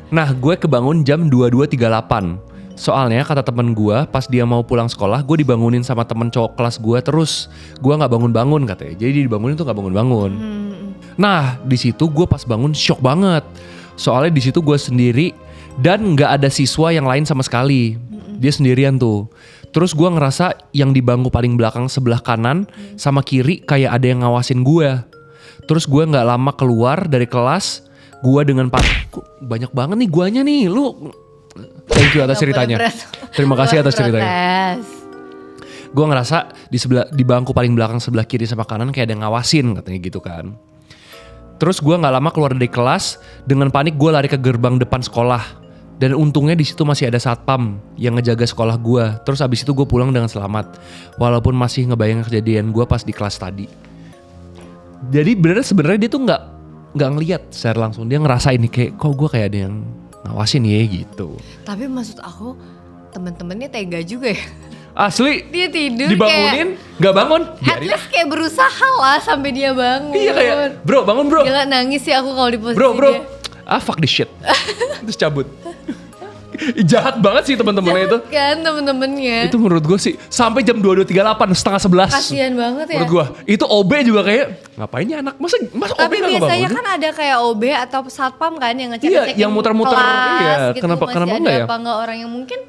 Nah gue kebangun jam 22.38. Soalnya kata temen gue pas dia mau pulang sekolah, gue dibangunin sama temen cowok kelas gue terus. Gue gak bangun-bangun katanya, jadi dibangunin tuh gak bangun-bangun. Nah di situ gue pas bangun shock banget. Soalnya di situ gue sendiri dan gak ada siswa yang lain sama sekali. Dia sendirian tuh. Terus gue ngerasa yang di bangku paling belakang sebelah kanan sama kiri kayak ada yang ngawasin gue. Terus gue gak lama keluar dari kelas. Gue dengan banyak banget nih guanya nih. Lu thank you atas ceritanya. Terima kasih atas ceritanya. Gue ngerasa di bangku paling belakang sebelah kiri sama kanan kayak ada yang ngawasin katanya gitu kan. Terus gue gak lama keluar dari kelas. Dengan panik gue lari ke gerbang depan sekolah. Dan untungnya di situ masih ada satpam yang ngejaga sekolah gue. Terus abis itu gue pulang dengan selamat. Walaupun masih ngebayang kejadian gue pas di kelas tadi. Jadi sebenarnya dia tuh nggak ngelihat secara langsung. Dia ngerasain nih kayak kok gue kayak ada yang ngawasin ya gitu. Tapi maksud aku temen-temennya tega juga ya. Asli. Dia tidur dibangunin nggak bangun. At least kayak berusaha lah sampai dia bangun. Iya kayak bro bangun bro. Gila nangis sih aku kalau di posisi Bro dia. Fuck this shit. Terus cabut. Jahat banget sih teman-temannya itu. Kan temen-temennya. Itu menurut gue sih sampai jam 22.38 setengah 11. Kasian banget ya. Menurut gue itu OB juga kayak ngapainnya anak masa OB Tapi nggak biasanya ngebangunin? kan ada kayak OB atau satpam kan yang Iya, ngecek yang muter-muter. kelas Iya, gitu. kenapa Masih ada enggak ya? apa enggak orang yang mungkin.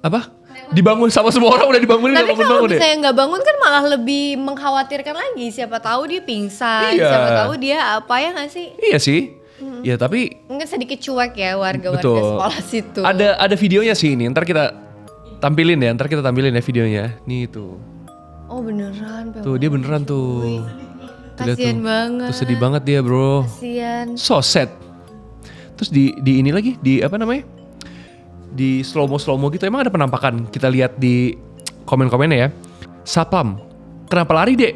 Apa? Dibangun sama semua orang udah dibangunin Tapi nggak kalau bangun-bangun ya? misalnya nggak bangun kan malah lebih mengkhawatirkan lagi. Siapa tahu dia pingsan, Iya. siapa tahu dia apa ya nggak sih? Iya sih. Ya tapi Mungkin sedikit cuek ya warga-warga betul. sekolah situ. Ada videonya sih ini. Ntar kita tampilin ya videonya. Nih tuh. Oh beneran. Tuh dia beneran tuh. Tuh, lihat Kasian tuh. banget. Tuh sedih banget dia bro. Kasian. So sad. Terus di ini lagi di apa namanya? Di slow mo gitu emang ada penampakan. Kita lihat di komen-komennya ya. Satpam, kenapa lari dek?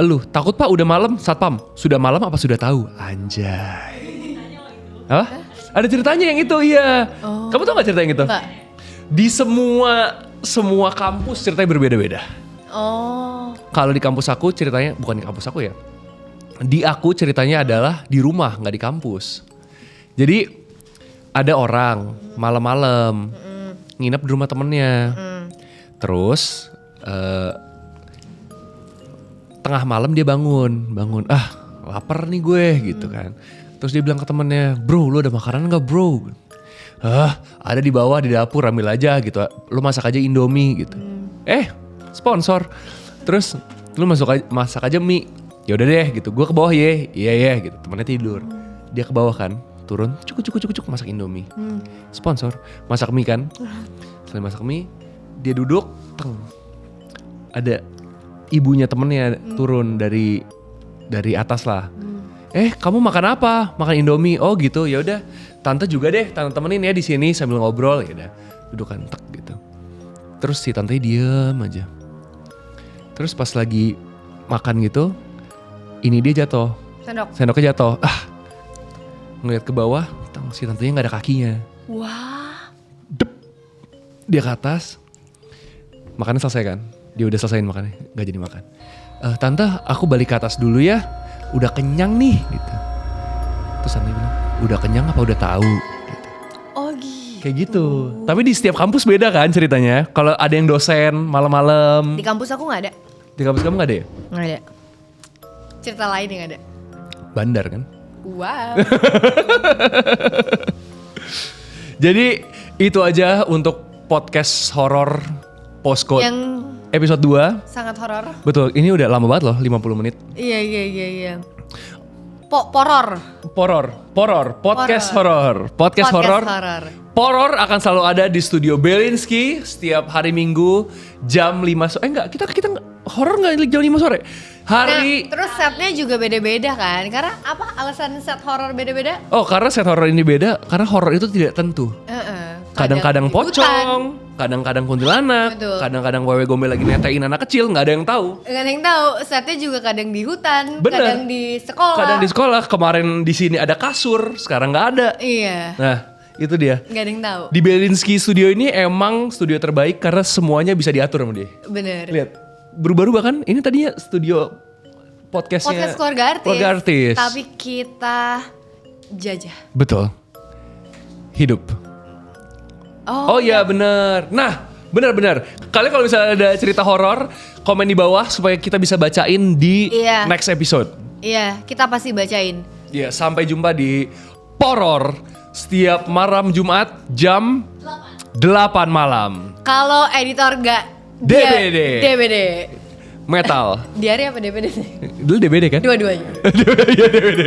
Lu takut pak udah malam? Satpam, sudah malam apa sudah tahu? Anjay. Hah? Ada ceritanya yang itu iya. Oh. Kamu tau gak cerita yang itu? Enggak. Di semua kampus ceritanya berbeda-beda. Oh. Kalau di kampus aku ceritanya bukan di kampus aku ya. Di aku ceritanya adalah di rumah nggak di kampus. Jadi ada orang malam-malam nginep di rumah temennya. Terus tengah malam dia bangun, lapar nih gue gitu kan. Terus dia bilang ke temennya, bro lu ada makanan nggak bro? Ada di bawah di dapur ambil aja gitu. Lu masak aja Indomie gitu. Sponsor. Terus lu masak aja mie. Ya udah deh gitu. Gue ke bawah ya. Iya gitu. Temennya tidur. Dia ke bawah kan. Turun. Cuk masak Indomie. Sponsor. Masak mie kan. Selain masak mie, dia duduk. Ada ibunya temennya turun dari atas lah. Kamu makan apa? Makan Indomie. Oh gitu. Ya udah. Tante juga deh. Tante temenin ya di sini sambil ngobrol. Ya udah. Duduk kan gitu. Terus si tante diem aja. Terus pas lagi makan gitu, ini dia jatuh. Sendoknya jatuh. Ngeliat ke bawah, si tantenya nggak ada kakinya. Wah. Dep. Dia ke atas. Makannya selesai kan? Dia udah selesaiin makannya, nggak jadi makan. Tante, aku balik ke atas dulu ya. udah kenyang nih gitu. Terus Santi bilang, udah kenyang apa udah tahu gitu. Oh gitu. Kayak gitu. Tapi di setiap kampus beda kan ceritanya. Kalau ada yang dosen malam-malam. Di kampus aku nggak ada. Di kampus kamu gak ada ya? Nggak ada. Cerita lain yang ada. Bandar kan? Wow. Jadi itu aja untuk podcast horor Postcode Yang episode 2. sangat horor. Betul, ini udah lama banget loh, 50 menit. Iya. Poror. Podcast horor. Podcast horor. Horor akan selalu ada di studio Belinsky setiap hari Minggu jam 5 sore. Kita horor enggak jam 5 sore? Hari Nah, terus setnya juga beda-beda kan? Karena apa alasan set horor beda-beda? Oh, karena set horor ini beda karena horor itu tidak tentu. Kadang-kadang di hutan. pocong, kadang-kadang kuntilanak, Betul. kadang-kadang wewe gombel lagi netain anak kecil, nggak ada yang tahu. Nggak ada yang tahu, setnya juga kadang di hutan, Bener. kadang di sekolah. Kadang di sekolah, kemarin di sini ada kasur, sekarang nggak ada. Iya, Nah, itu dia. nggak ada yang tahu. Di Belinsky Studio ini emang studio terbaik karena semuanya bisa diatur sama dia. Bener. Lihat, berubah-ubah kan? Ini tadinya studio podcastnya Podcast keluarga artis. Keluarga artis. Tapi kita jajah. Betul. Hidup. Oh iya bener. Nah bener. Kalian kalau misalnya ada cerita horor, komen di bawah supaya kita bisa bacain di Iya. next episode. Iya, kita pasti bacain. Ya, sampai jumpa di Poror setiap malam Jumat jam 8 malam. Kalau editor nggak DBD. DBD. Metal. Diare apa DBD? Dulu DBD kan? Dua-duanya. Iya DBD.